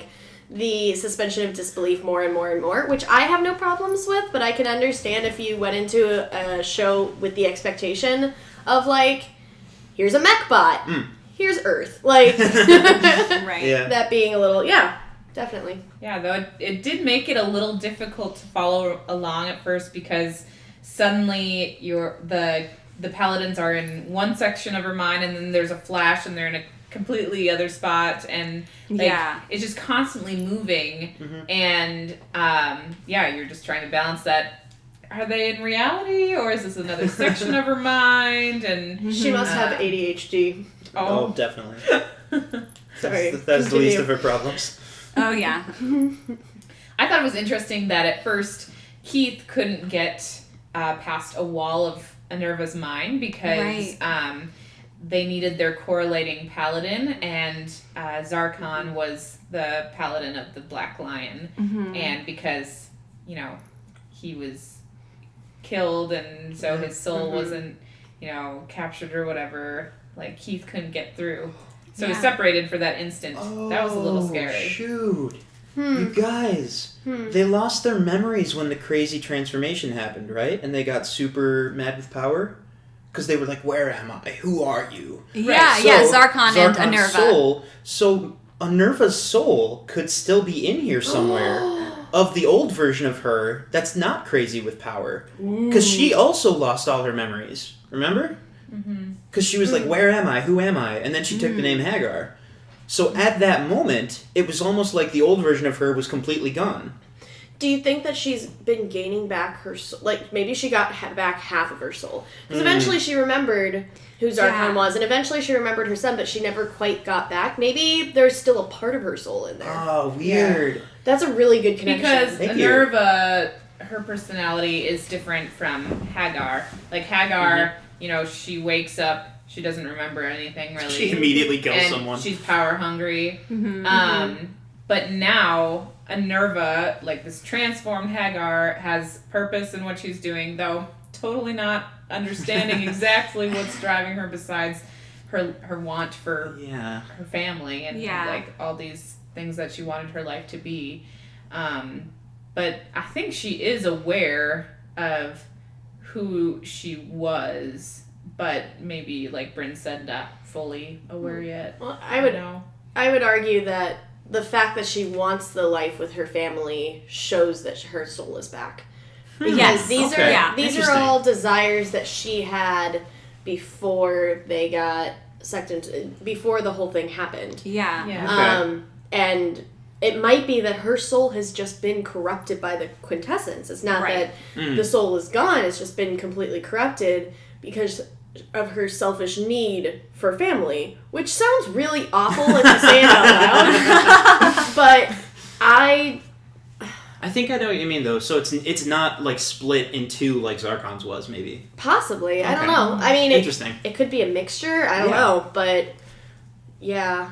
the suspension of disbelief more and more and more, which I have no problems with, but I can understand if you went into a show with the expectation of here's a mech bot, here's Earth, Right. Yeah. that being a little, definitely. Yeah, though it did make it a little difficult to follow along at first because suddenly the paladins are in one section of her mind and then there's a flash and they're in a completely other spot and it's just constantly moving and you're just trying to balance that. Are they in reality or is this another section of her mind? And She must have ADHD. Oh, definitely. Sorry. That's the least Continue. of her problems. Oh, yeah. I thought it was interesting that at first Keith couldn't get past a wall of Minerva's mind because they needed their correlating paladin, and Zarkon was the paladin of the Black Lion. And because, he was killed, and so his soul wasn't, captured or whatever, like, Keith couldn't get through. So he was separated for that instant. That was a little scary. Shoot. You guys, they lost their memories when the crazy transformation happened, right? And they got super mad with power? Because they were like, where am I? Who are you? Yeah, Zarkon and Anerva. So Anerva's soul could still be in here somewhere of the old version of her that's not crazy with power. Because she also lost all her memories. Remember? Because she was like, where am I? Who am I? And then she took the name Hagar. So at that moment, it was almost like the old version of her was completely gone. Do you think that she's been gaining back her soul? Like, maybe she got back half of her soul. Because eventually she remembered who Zarkon was, and eventually she remembered her son, but she never quite got back. Maybe there's still a part of her soul in there. Oh, weird. Yeah. That's a really good connection. Because Anerva, her personality is different from Hagar. Like, Hagar, she wakes up, she doesn't remember anything, really. She immediately kills someone. She's power hungry. But now, Anerva, like this transformed Hagar, has purpose in what she's doing, though totally not understanding exactly what's driving her besides her want for her family and like all these things that she wanted her life to be. But I think she is aware of who she was, but maybe, like Bryn said, not fully aware yet. Well, I would argue that the fact that she wants the life with her family shows that her soul is back. Because these are all desires that she had before they got sucked into, before the whole thing happened. And it might be that her soul has just been corrupted by the quintessence. It's not that the soul is gone, it's just been completely corrupted because of her selfish need for family, which sounds really awful if you say it out loud. But I think I know what you mean, though. So it's not like split in two like Zarkon's was, maybe. Possibly. I don't know. I mean, interesting. It could be a mixture. I don't know, but yeah.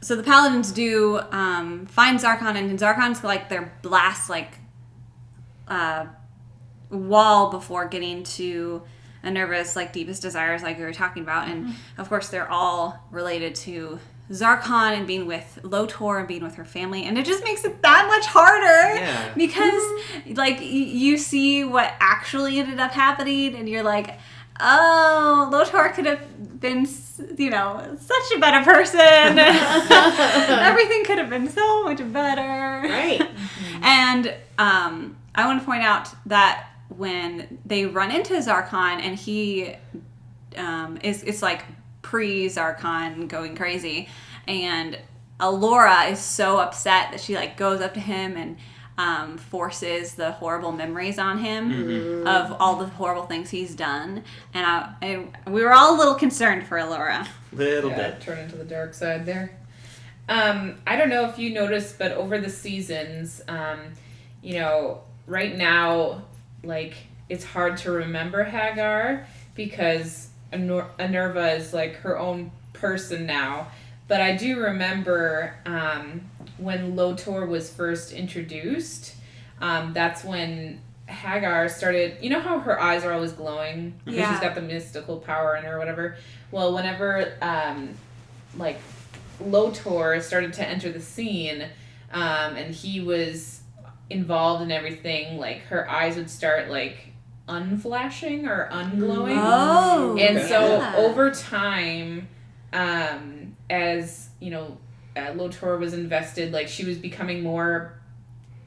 So the paladins do find Zarkon, and Zarkon's like their last wall before getting to Anerva's like deepest desires, like we were talking about, and of course they're all related to Zarkon and being with Lotor and being with her family, and it just makes it that much harder because like you see what actually ended up happening, and you're like, oh, Lotor could have been, such a better person. Everything could have been so much better. Right. And I want to point out that when they run into Zarkon and he is like pre-Zarkon going crazy, and Alora is so upset that she like goes up to him and forces the horrible memories on him of all the horrible things he's done, and we were all a little concerned for Alora. Little bit. Turn into the dark side there. I don't know if you noticed, but over the seasons, right now, like, it's hard to remember Hagar because Anerva is like her own person now. But I do remember when Lotor was first introduced, that's when Hagar started, you know how her eyes are always glowing? Yeah. She's got the mystical power in her or whatever. Well, whenever, Lotor started to enter the scene, and he was involved in everything, like, her eyes would start, like, unflashing or unglowing. Oh. And so, over time, as, Lotor was invested, like, she was becoming more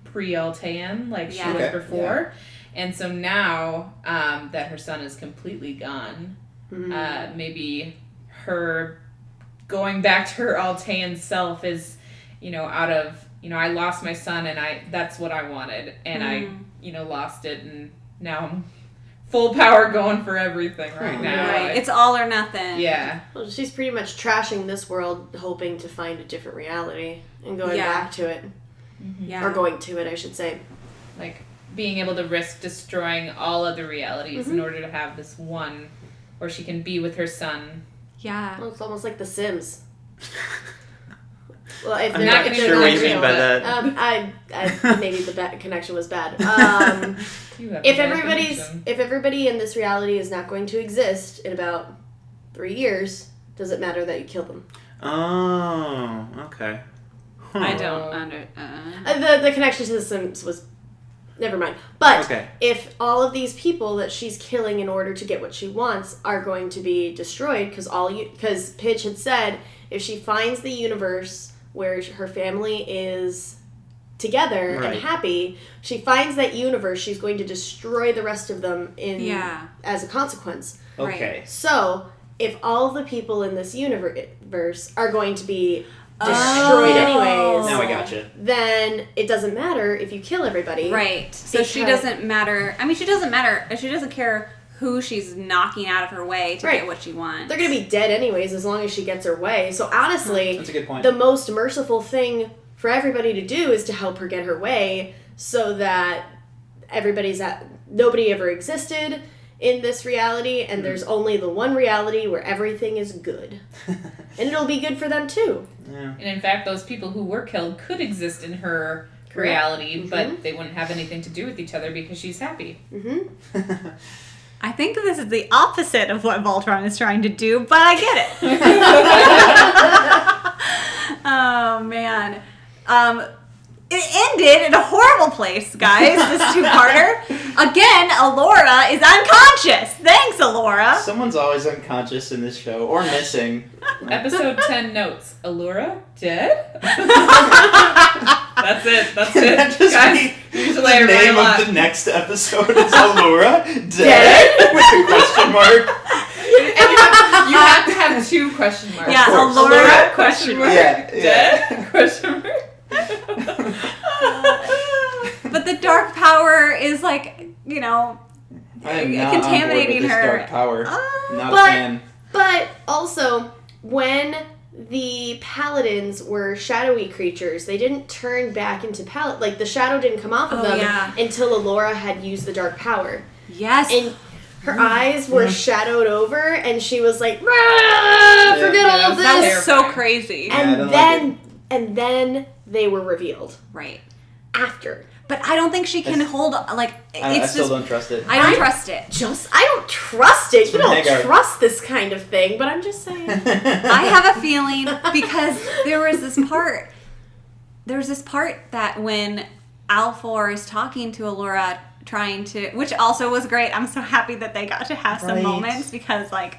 pre-Altean, like she was before. Yeah. And so now, that her son is completely gone, maybe her going back to her Altean self is, out of, I lost my son and that's what I wanted, and I, lost it, and now I'm full power going for everything right now. Right. It's all or nothing. Yeah. Well, she's pretty much trashing this world, hoping to find a different reality and going back to it. Yeah. Or going to it, I should say. Like, being able to risk destroying all other realities in order to have this one where she can be with her son Yeah. Well, it's almost like The Sims. Well, if I'm they're- not if gonna they're sure what not you mean real, by but, that. maybe the connection was bad. You have If a bad everybody's connection. if everybody in this reality is not going to exist in about 3 years, does it matter that you kill them? Oh, okay. Huh. I don't The connection to The Sims was never mind. But Okay. if all of these people that she's killing in order to get what she wants are going to be destroyed, because Pidge had said if she finds the universe where her family is together Right. and happy, she finds that universe, she's going to destroy the rest of them as a consequence. Okay. So if all the people in this universe are going to be destroyed anyways, Now I gotcha. then it doesn't matter if you kill everybody. Right. So she Because- doesn't matter. I mean, she doesn't matter. She doesn't care who she's knocking out of her way to Right. get what she wants. They're going to be dead anyways as long as she gets her way. So honestly, That's a good point. the most merciful thing for everybody to do is to help her get her way so that nobody ever existed in this reality and there's only the one reality where everything is good. And it'll be good for them too. Yeah. And in fact, those people who were killed could exist in her Correct. reality, Mhm. but they wouldn't have anything to do with each other because she's happy. Mm-hmm. I think this is the opposite of what Voltron is trying to do, but I get it. Oh, man. It ended in a horrible place, guys, this two-parter. Again, Alora is unconscious. Thanks, Alora. Someone's always unconscious in this show or missing. Episode 10 notes. Allura dead? That's it. That's Can it. that just Guys, be usually the I write a name lot. of the next episode is Allura dead? With a question mark. And you have to have 2 question marks. Yeah, course. Alora, question mark. Yeah, yeah. Dead? Question mark. But the dark power is like, you know, I am not contaminating on board with her. this dark power. Not But- a fan. But also, when the paladins were shadowy creatures, they didn't turn back into like the shadow didn't come off of Oh, them yeah. until Alora had used the dark power. Yes. And her eyes were shadowed over, and she was like, "Rah, forget yeah, all of that this." was so crazy. Yeah, I And don't then, and then they were revealed Right. after. But I don't think she can hold, like, I it's still just, don't trust it. I don't trust it. I don't trust it. You from don't Hagar. trust this kind of thing, but I'm just saying. I have a feeling because there was this part that when Alfor is talking to Allura, trying to, which also was great. I'm so happy that they got to have some Right. moments because, like,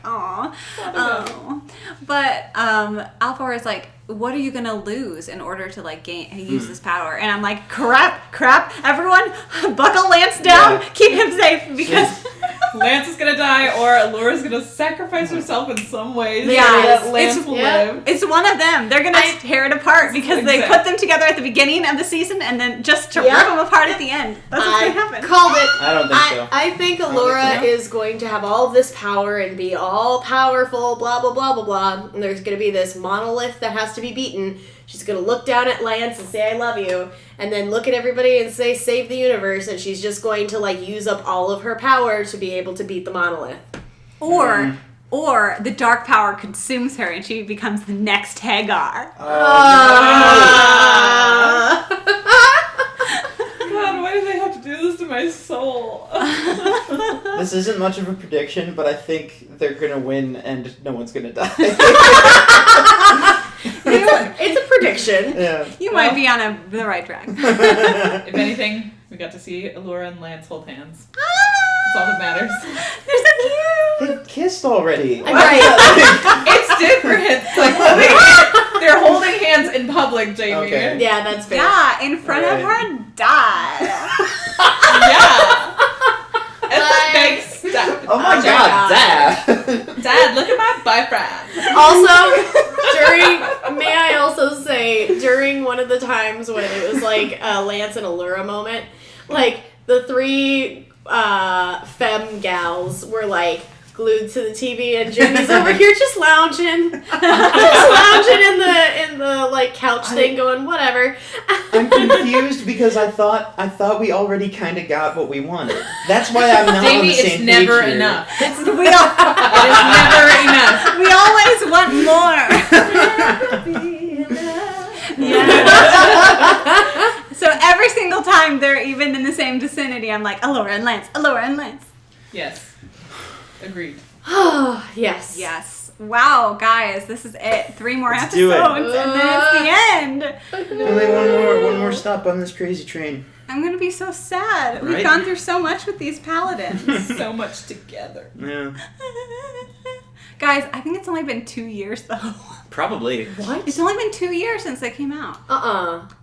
but Alfor is like, what are you gonna lose in order to like use this power? And I'm like, crap, everyone, buckle Lance down, Yeah. keep him safe because. Lance is gonna die, or Allura's gonna sacrifice herself in some way so Yeah, that Lance it's- will yeah. live. It's one of them. They're gonna tear it apart because they Exactly. put them together at the beginning of the season and then just to Yeah. rip them apart at the end. That's what's gonna I happen. called it. I don't think so. I think don't Allura think so. is going to have all this power and be all powerful, blah, blah, blah, blah, blah. And there's going to be this monolith that has to be beaten. She's going to look down at Lance and say, I love you. And then look at everybody and say, save the universe. And she's just going to, like, use up all of her power to be able to beat the monolith. Or the dark power consumes her and she becomes the next Hagar. God, why do they have to do this to my soul? This isn't much of a prediction, but I think they're gonna win and no one's gonna die. It's a prediction. Yeah. You might be on the right track. If anything, we got to see Allura and Lance hold hands. That's all that matters. They're so cute. They kissed already. Right. It's different. Like they're holding hands in public, Jamie. Okay. Yeah, that's fair. Yeah, in front of her, die. Yeah. It's a big step. Oh my god, Dad! Dad, look at my boyfriend. Also, may I also say, during one of the times when it was like a Lance and Allura moment, like the 3 femme gals were like glued to the TV, and Jamie's over here just lounging, in the like couch thing, going whatever. I'm confused because I thought we already kind of got what we wanted. That's why I'm not on the same it's never page here. enough. It is never enough. We always want more. So every single time they're even in the same vicinity, I'm like, Allura and Lance, Allura and Lance. Yes. Agreed. Oh, yes. Yes. Wow, guys, this is it. 3 more Let's episodes, do it. and then it's the end. Only one more stop on this crazy train. I'm gonna be so sad. We've Right? gone through so much with these paladins. So much together. Yeah. Guys, I think it's only been 2 years, though. Probably. What? It's only been 2 years since they came out.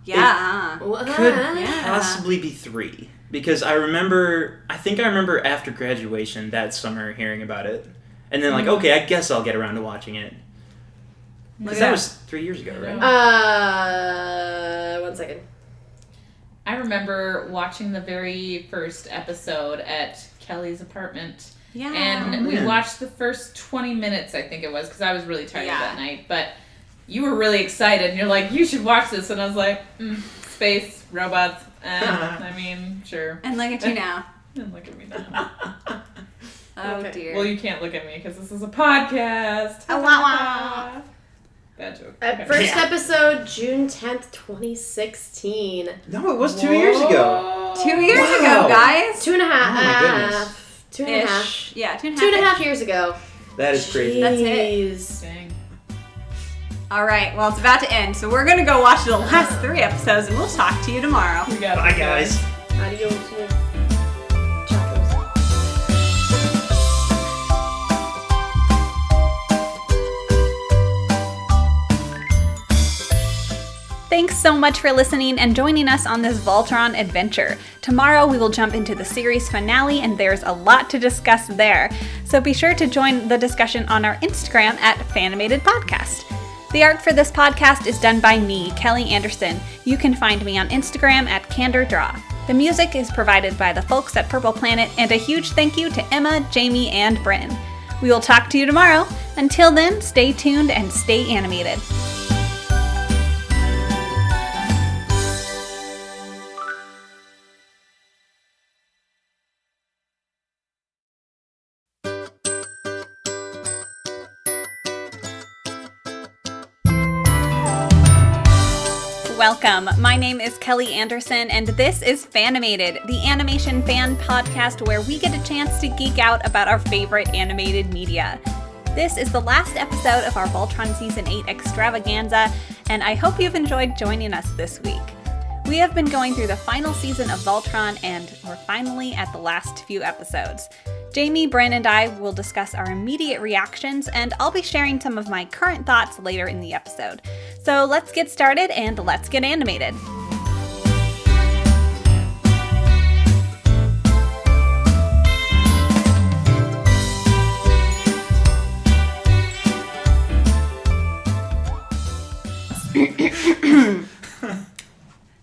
Yeah. What? Could Yeah. possibly be 3. Because I think I remember after graduation that summer hearing about it. And then okay, I guess I'll get around to watching it. Because that was 3 years ago, right? 1 second. I remember watching the very first episode at Kelly's apartment. Yeah. And we man. watched the first 20 minutes, I think it was, because I was really tired Yeah. that night. But you were really excited, and you're like, you should watch this. And I was like, space, robots, I mean, sure. And look at you now. And look at me now. Oh, Okay. dear. Well, you can't look at me, because this is a podcast. Oh, wow. Bad joke. First episode, June 10th, 2016. No, it was 2 years ago. 2 years Wow. ago, guys. 2.5. Oh my goodness. 2.5. Ish. Yeah, 2.5. 2.5 years ago. That is crazy. That's it. Jeez. Dang. All right, well, it's about to end, so we're going to go watch the last 3 episodes, and we'll talk to you tomorrow. We got Bye, guys. Adios. Chacos. Thanks so much for listening and joining us on this Voltron adventure. Tomorrow we will jump into the series finale, and there's a lot to discuss there. So be sure to join the discussion on our Instagram at Fanimated Podcast. The art for this podcast is done by me, Kelly Anderson. You can find me on Instagram at Candor Draw. The music is provided by the folks at Purple Planet, and a huge thank you to Emma, Jamie, and Bryn. We will talk to you tomorrow. Until then, stay tuned and stay animated. Welcome. My name is Kelly Anderson, and this is Fanimated, the animation fan podcast where we get a chance to geek out about our favorite animated media. This is the last episode of our Voltron Season 8 extravaganza, and I hope you've enjoyed joining us this week. We have been going through the final season of Voltron, and we're finally at the last few episodes. Jamie, Bryn, and I will discuss our immediate reactions, and I'll be sharing some of my current thoughts later in the episode. So let's get started and let's get animated.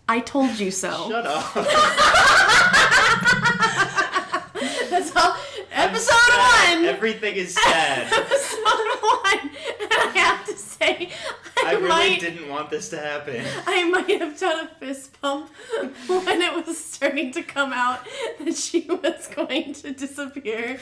I told you so. Shut up. That's all. Episode 1. Everything is sad. Episode 1. And I have to say, I really didn't want this to happen. I might have done a fist pump when it was starting to come out that she was going to disappear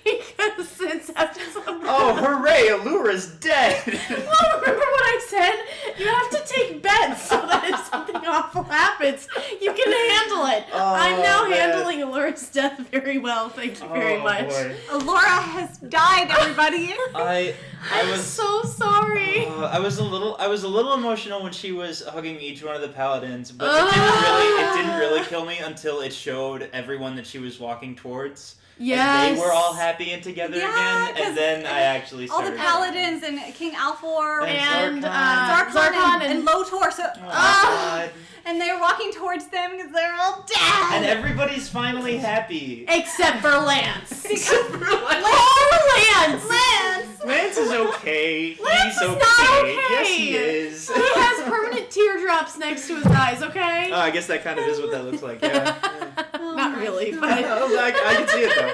because it's episode 1. Oh, hooray! Allura's dead! Well, remember what I said? You have to take bets so that if something awful happens, you can handle it. Oh, I'm now man. handling Allura's death very well. Thank you very much. Boy. Allura has died, everybody! I I'm was so sorry. I was a little emotional when she was hugging each one of the paladins, but it didn't really kill me until it showed everyone that she was walking towards. Yes. And they were all happy and together Yeah, again, 'cause and then I actually All started. the paladins and King Alfor And Zarkon and Lotor, so, Oh my God. and they're walking towards them because they're all dead. And everybody's finally happy. Except for Lance. Lance! Lance! Lance is okay. Lance He's is okay. not okay. Yes, he is. He has permanent teardrops next to his eyes, okay? Oh, I guess that kind of is what that looks like. Yeah. Not really, but... I can see it though.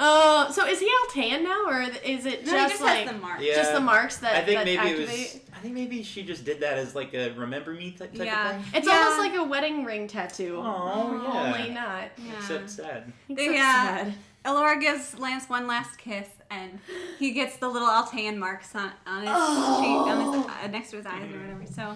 Oh, so is he Altean now, or is it No, just, he just like has the mark. Yeah. just the marks that I think that maybe activate? I think maybe she just did that as like a remember me type Yeah. of thing. It's Yeah. almost like a wedding ring tattoo. Oh, yeah. Only not. Yeah. Except sad. Except Yeah. sad. Elora gives Lance one last kiss, and he gets the little Altean marks on his Oh. cheek, on his, next to his eyes or whatever. So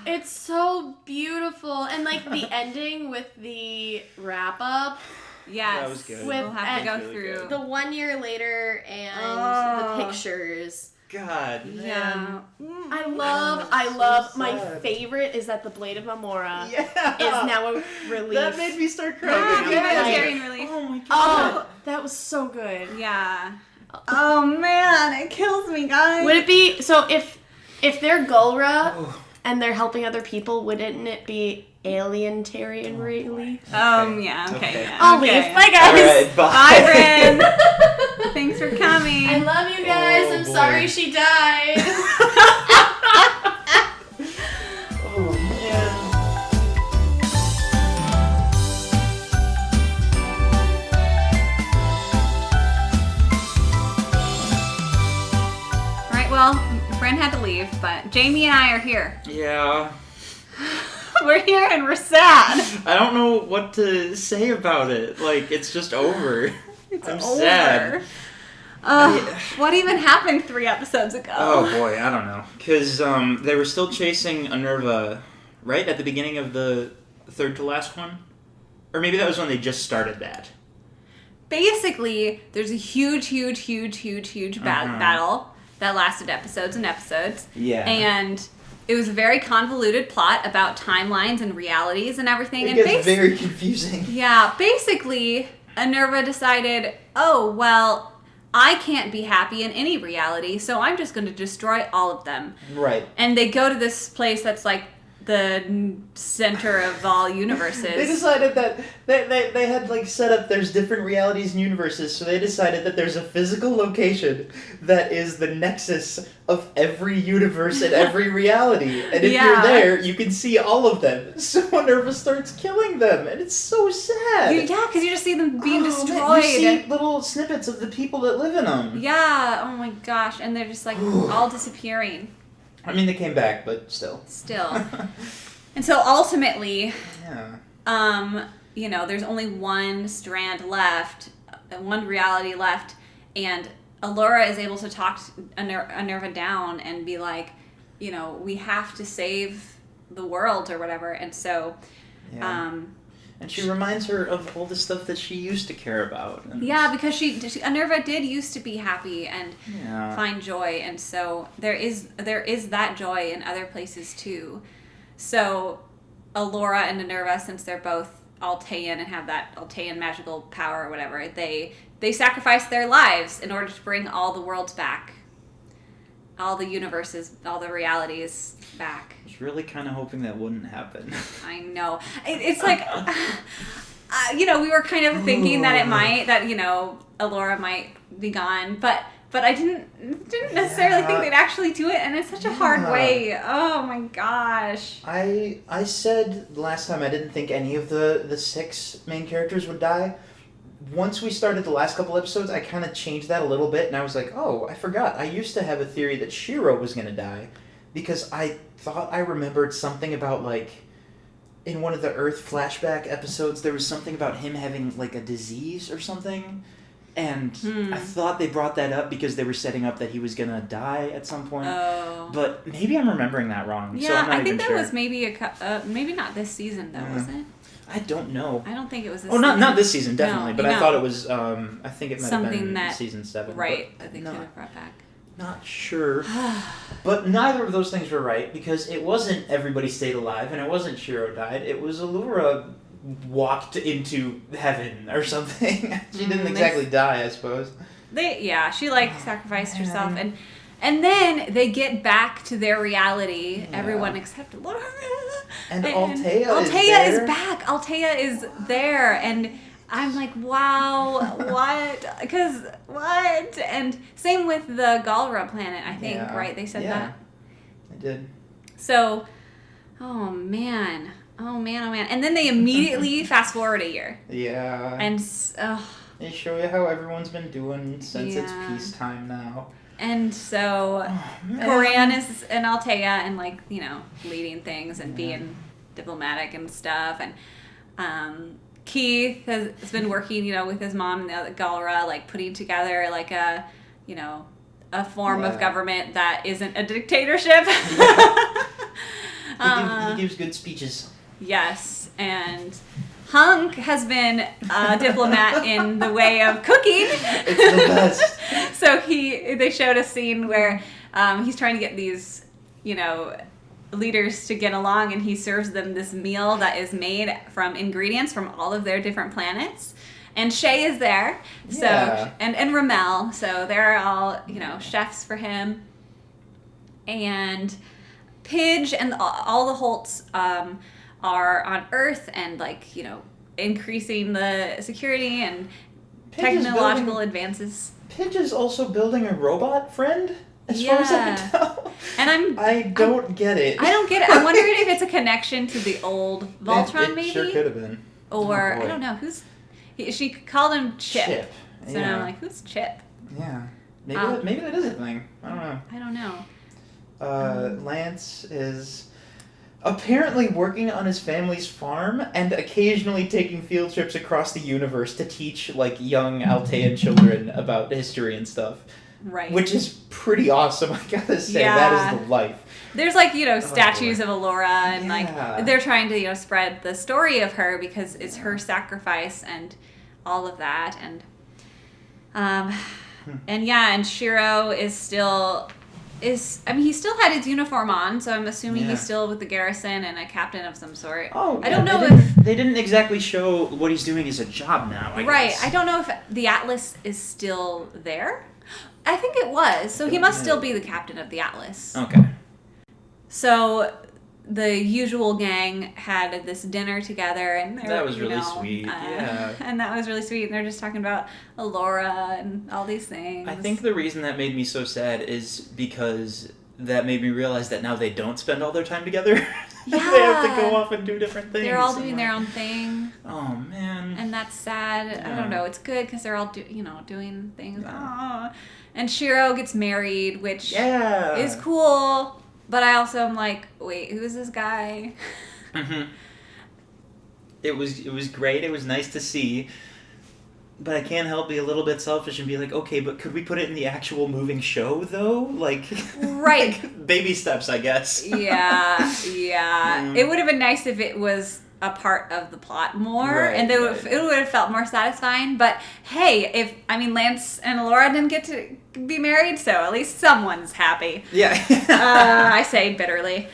It's so beautiful, and like the ending with the wrap up, yes, That was good. With- we'll have to go really through. good. the 1 year later, and Oh. the pictures. God, Yeah. man. I so love. My sad. favorite is that the Blade of Mamora Yeah. is now a relief. That made me start Yeah, crying. humanitarian relief. Oh my god. Oh, that was so good. Yeah. Oh man, it kills me, guys. Would it be so if they're Gulra Oh. and they're helping other people? Wouldn't it be alientarian relief? Yeah. Okay. Okay. Yeah, I'll okay. leave. Bye, guys. Alright, bye. Bye, Bryn. Thanks for coming. I love you guys. Oh, I'm boy. sorry she died. Oh man. All right. Well, Bryn had to leave, but Jamie and I are here. Yeah. We're here and we're sad. I don't know what to say about it. Like, it's just over. I'm sad. What even happened 3 episodes ago? Oh boy, I don't know. Because they were still chasing Anerva right at the beginning of the third to last one? Or maybe that was when they just started that. Basically, there's a huge battle that lasted episodes and episodes. Yeah. And it was a very convoluted plot about timelines and realities and everything. It and gets very confusing. Yeah, basically, Anerva decided, oh, well, I can't be happy in any reality, so I'm just going to destroy all of them. Right. And they go to this place that's like the center of all universes. They decided that they had like set up there's different realities and universes, so they decided that there's a physical location that is the nexus of every universe and every reality. And if Yeah. you're there, you can see all of them. So Nerva starts killing them, and it's so sad. Yeah, because you just see them being Oh, man, destroyed. you see little snippets of the people that live in them. Yeah, oh my gosh, and they're just like all disappearing I mean, they came back, but still. still. And so ultimately, Yeah. there's only one strand left, one reality left, and Elora is able to talk Anerva down and be like, we have to save the world or whatever. And so, Yeah. And she reminds her of all the stuff that she used to care about. And yeah, because Anerva did used to be happy and Yeah. find joy, and so there is that joy in other places too. So Elora and Anerva, since they're both Altean and have that Altean magical power or whatever, they sacrifice their lives in order to bring all the worlds back, all the universes, all the realities back. I was really kind of hoping that wouldn't happen. I know. It's like, we were kind of thinking that it might, that, Elora might be gone, but I didn't necessarily think they'd actually do it, and it's such a hard way. Oh my gosh. I said last time I didn't think any of the 6 main characters would die. Once we started the last couple episodes, I kind of changed that a little bit, and I was like, oh, I forgot. I used to have a theory that Shiro was going to die, because I thought I remembered something about, like, in one of the Earth flashback episodes, there was something about him having, like, a disease or something, and I thought they brought that up because they were setting up that he was going to die at some point. Oh. But maybe I'm remembering that wrong, Yeah, so I'm not I think even that sure. was maybe maybe not this season though, was it? I don't know. I don't think it was this Oh, season. not this season, definitely. No, but no. I thought it was. I think it might have Something been that- season 7. Right, but that they could have brought back. Not sure. But neither of those things were right, because it wasn't everybody stayed alive, and it wasn't Shiro died. It was Allura walked into heaven or something. She didn't exactly die, I suppose. She sacrificed herself, and then they get back to their reality. Yeah. Everyone except Laura. And Altea is back. Altea is there, and I'm like, wow, what? Because what? And same with the Galra planet, I think, Yeah. right? They said Yeah. that. I did. So, oh man. And then they immediately fast forward a year. Yeah. And They show you how everyone's been doing since it's Yeah. peacetime now. And so man. Koran is an Altea and like, you know, leading things and being diplomatic and stuff. And Keith has been working, you know, with his mom and the other Galra, like putting together like a, you know, a form of government that isn't a dictatorship. He gives good speeches. Yes, and Hunk has been a diplomat in the way of cooking. It's the best. So they showed a scene where he's trying to get these, you know, leaders to get along, and he serves them this meal that is made from ingredients from all of their different planets. And Shay is there, so and Ramel, so they're all, you know, chefs for him. And Pidge and all the Holts are on Earth and, like, you know, increasing the security and Pidge is technological advances. Pidge is also building a robot friend, as far as I can tell. And I don't get it. I don't get it. I'm wondering if it's a connection to the old Voltron, it maybe? sure could have been. Or, Oh, boy. I don't know, she called him Chip. So Yeah. now I'm like, who's Chip? Yeah. Um, Maybe that is a thing. I don't know. I don't know. Lance is apparently working on his family's farm and occasionally taking field trips across the universe to teach, like, young Altean children about history and stuff. Right. Which is pretty awesome, I gotta say. Yeah. That is the life. There's, like, you know, statues boy. of Alora, and, Yeah. like, they're trying to, you know, spread the story of her because it's her sacrifice and all of that. And, and Shiro is still... he still had his uniform on, so I'm assuming he's still with the garrison and a captain of some sort. Oh, I don't know They didn't exactly show what he's doing as a job now, I guess. I don't know if the Atlas is still there. I think it was, so he must still be the captain of the Atlas. Okay. So the usual gang had this dinner together, and That was really sweet, yeah. And that was really sweet. And they're just talking about Alora and all these things. I think the reason that made me so sad is because that made me realize that now they don't spend all their time together. They have to go off and do different things. they're all doing their own thing, Oh, man. and that's sad. I Yeah. don't know. It's good because they're all doing things. Aw. And Shiro gets married, which Yeah. is cool. But I also am like, wait, who is this guy? Mm-hmm. It was great. It was nice to see. But I can't help be a little bit selfish and be like, okay, but could we put it in the actual moving show, though? Like, Right. like baby steps, I guess. Yeah. Mm. It would have been nice if it was a part of the plot more, Right, and it would have felt more satisfying. But hey, Lance and Alora didn't get to be married, so at least someone's happy. Yeah. I say bitterly.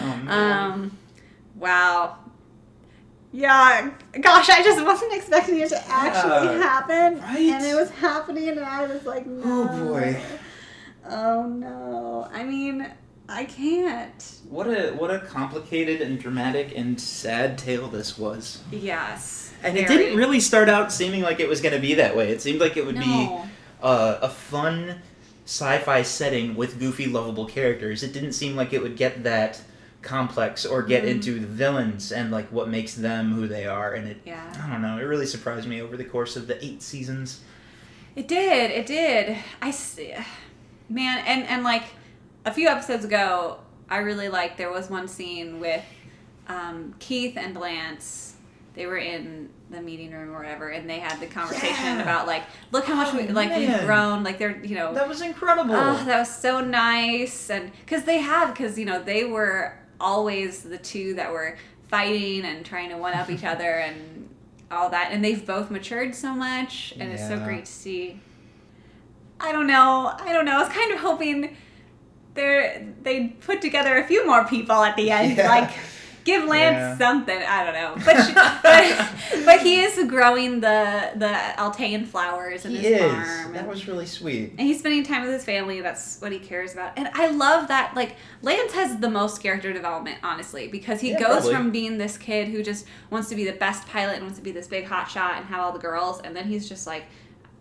Oh, man. Wow. Yeah, gosh, I just wasn't expecting it to actually happen. right? And it was happening, and I was like, no. Oh, boy. Oh, no. I mean, I can't. What a complicated and dramatic and sad tale this was. Yes. And it very. didn't really start out seeming like it was going to be that way. It seemed like it would be No. a fun sci-fi setting with goofy, lovable characters. It didn't seem like it would get that complex or get into the villains and like what makes them who they are. And Yeah. I don't know, it really surprised me over the course of the 8 seasons. It did. I see. Man, and like a few episodes ago, I really liked, there was one scene with Keith and Lance. They were in the meeting room or whatever, and they had the conversation about like, look how much we've man. grown. Like they're, That was incredible. oh, that was so nice. And because they were always the two that were fighting and trying to one up each other and all that, and they've both matured so much, and it's so Yeah. great to see. I don't know. I was kind of hoping they put together a few more people at the end, Yeah. like give Lance Yeah. something. I don't know, but he is growing the Altean flowers in He his is. farm. That and- was really sweet. and he's spending time with his family. That's what he cares about. And I love that, like, Lance has the most character development, honestly, because he Yeah, goes probably. from being this kid who just wants to be the best pilot and wants to be this big hotshot and have all the girls, and then he's just like,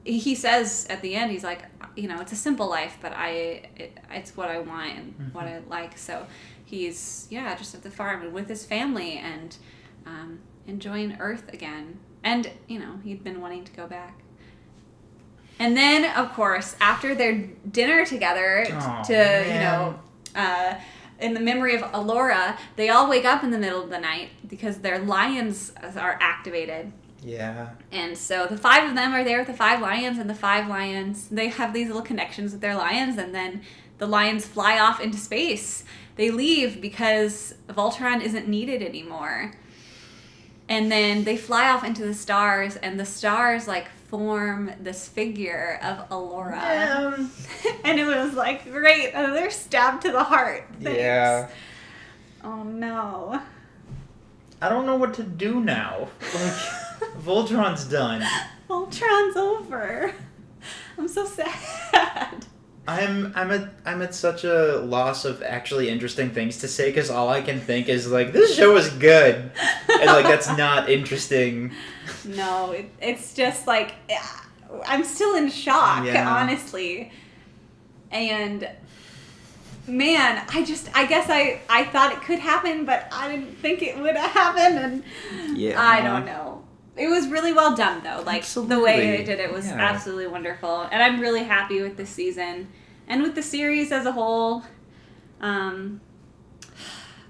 he says at the end, he's like, it's a simple life, but it's what I want and what I like. So he's, just at the farm and with his family, and enjoying Earth again. And, he'd been wanting to go back. And then, of course, after their dinner together in the memory of Allura, they all wake up in the middle of the night because their lions are activated. Yeah. And so the 5 of them are there with the 5 lions, and the 5 lions, they have these little connections with their lions, and then the lions fly off into space. They leave because Voltron isn't needed anymore. And then they fly off into the stars, and the stars, form this figure of Allura. Yeah. And it was, great. Another stab to the heart. Thanks. Yeah. Oh, no. I don't know what to do now. Voltron's done. Voltron's over. I'm so sad. I'm at such a loss of actually interesting things to say because all I can think is this show is good, and that's not interesting. No, it's just I'm still in shock, honestly. And man, I guess I thought it could happen, but I didn't think it would happen, and I don't know. It was really well done, though. The way they did it was absolutely wonderful. And I'm really happy with this season. And with the series as a whole. Man,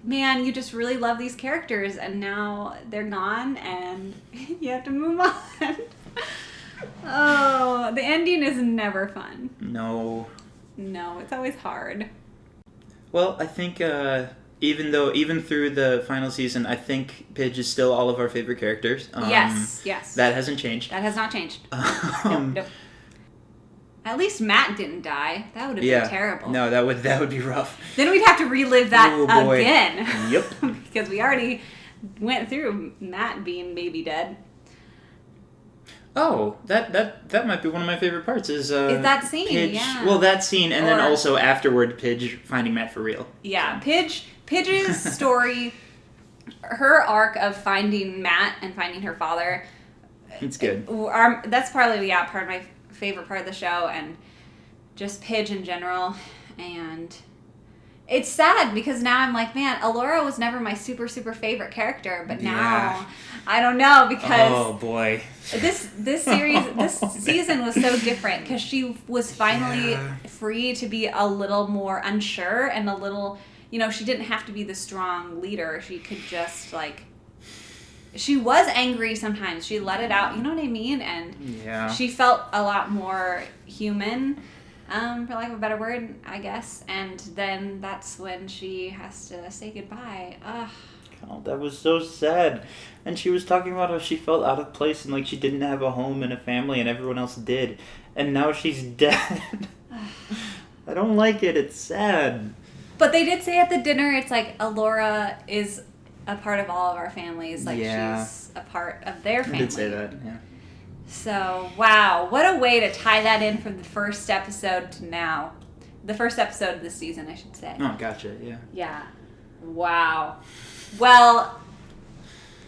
you just really love these characters. And now they're gone. And you have to move on. Oh, the ending is never fun. No, it's always hard. Well, I think... Even through the final season, I think Pidge is still all of our favorite characters. Yes. That hasn't changed. That has not changed. Nope. At least Matt didn't die. That would have been terrible. No, that would be rough. Then we'd have to relive that again. Yep. Because we already went through Matt being maybe dead. Oh, that might be one of my favorite parts is that scene, Pidge, yeah. Well, that scene, and then also afterward, Pidge finding Matt for real. Yeah, Pidge's story, her arc of finding Matt and finding her father. It's good. That's probably part of my favorite part of the show, and just Pidge in general. And it's sad because now I'm man, Allura was never my super, super favorite character, but now I don't know because oh boy, this series this season was so different because she was finally free to be a little more unsure and a little, she didn't have to be the strong leader. She could just she was angry sometimes. She let it out, you know what I mean? And she felt a lot more human. For lack of a better word, I guess. And then that's when she has to say goodbye. Ugh. Oh, that was so sad. And she was talking about how she felt out of place and she didn't have a home and a family and everyone else did. And now she's dead. I don't like it. It's sad. But they did say at the dinner, it's Allura is a part of all of our families. She's a part of their family. I did say that, yeah. So, wow, what a way to tie that in from the first episode to now. The first episode of this season, I should say. Oh, gotcha, yeah. Yeah. Wow. Well,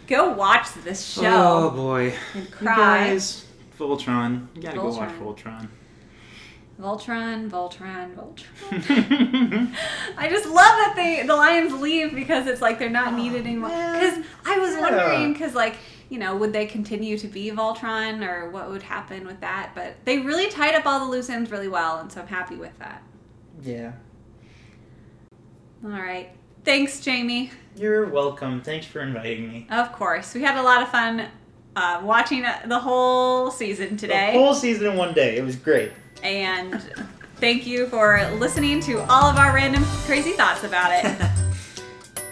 go watch this show. Oh, boy. And cry. You guys, Voltron. You gotta go watch Voltron. Voltron. I just love that the lions leave because it's they're not needed anymore. Because I was wondering, would they continue to be Voltron or what would happen with that? But they really tied up all the loose ends really well, and so I'm happy with that. Yeah. All right. Thanks, Jamie. You're welcome. Thanks for inviting me. Of course. We had a lot of fun watching the whole season today. The whole season in one day. It was great. And thank you for listening to all of our random crazy thoughts about it.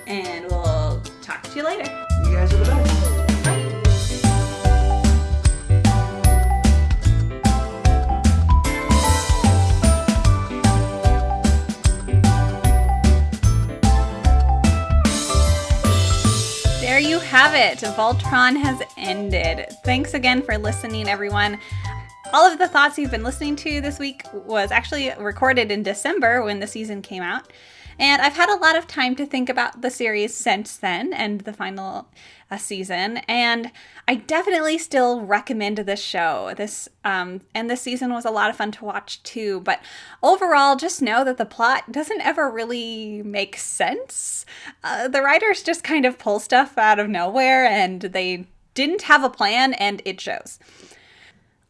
And we'll talk to you later. You guys are the best. There you have it. Voltron has ended. Thanks again for listening, everyone. All of the thoughts you've been listening to this week was actually recorded in December when the season came out. And I've had a lot of time to think about the series since then and the final season, and I definitely still recommend this show. And this season was a lot of fun to watch too, but overall, just know that the plot doesn't ever really make sense. The writers just kind of pull stuff out of nowhere, and they didn't have a plan, and it shows.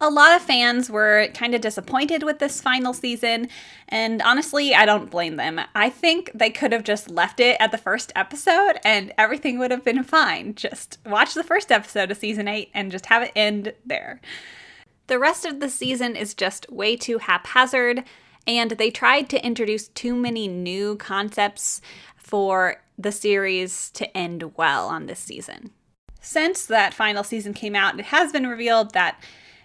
A lot of fans were kind of disappointed with this final season, and honestly, I don't blame them. I think they could have just left it at the first episode and everything would have been fine. Just watch the first episode of season 8 and just have it end there. The rest of the season is just way too haphazard, and they tried to introduce too many new concepts for the series to end well on this season. Since that final season came out, it has been revealed that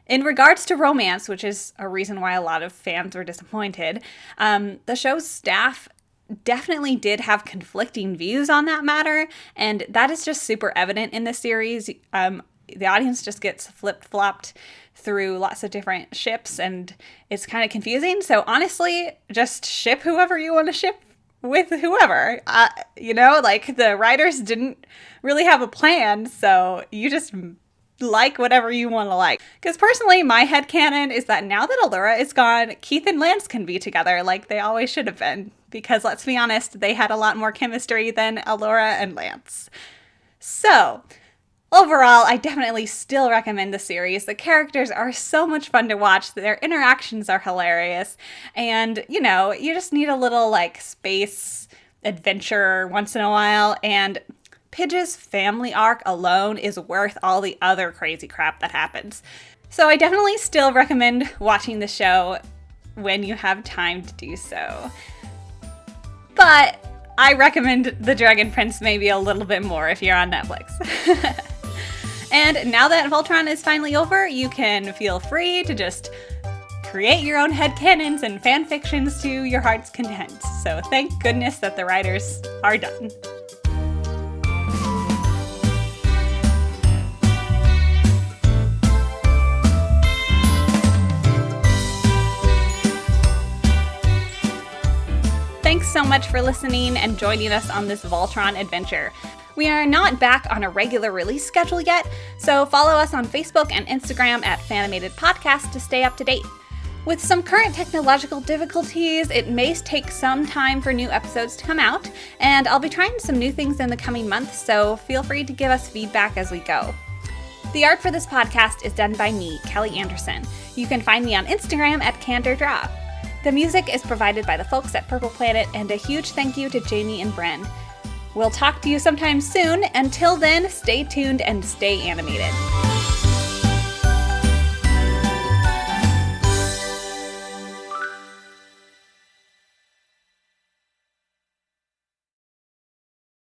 in regards to romance, which is a reason why a lot of fans were disappointed, the show's staff definitely did have conflicting views on that matter, and that is just super evident in the series. The audience just gets flip-flopped through lots of different ships, and it's kind of confusing. So honestly, just ship whoever you want to ship with whoever. The writers didn't really have a plan, so you just like whatever you want to like. Because personally, my headcanon is that now that Allura is gone, Keith and Lance can be together like they always should have been. Because let's be honest, they had a lot more chemistry than Allura and Lance. So, overall, I definitely still recommend the series. The characters are so much fun to watch. Their interactions are hilarious. And, you just need a little, space adventure once in a while. And Pidge's family arc alone is worth all the other crazy crap that happens. So I definitely still recommend watching the show when you have time to do so. But I recommend The Dragon Prince maybe a little bit more if you're on Netflix. And now that Voltron is finally over, you can feel free to just create your own headcanons and fanfictions to your heart's content. So thank goodness that the writers are done. Thanks so much for listening and joining us on this Voltron adventure. We are not back on a regular release schedule yet, so follow us on Facebook and Instagram at Fanimated Podcast to stay up to date. With some current technological difficulties, it may take some time for new episodes to come out, and I'll be trying some new things in the coming months, so feel free to give us feedback as we go. The art for this podcast is done by me, Kelly Anderson. You can find me on Instagram at CandorDraw. The music is provided by the folks at Purple Planet, and a huge thank you to Jamie and Bren. We'll talk to you sometime soon. Until then, stay tuned and stay animated.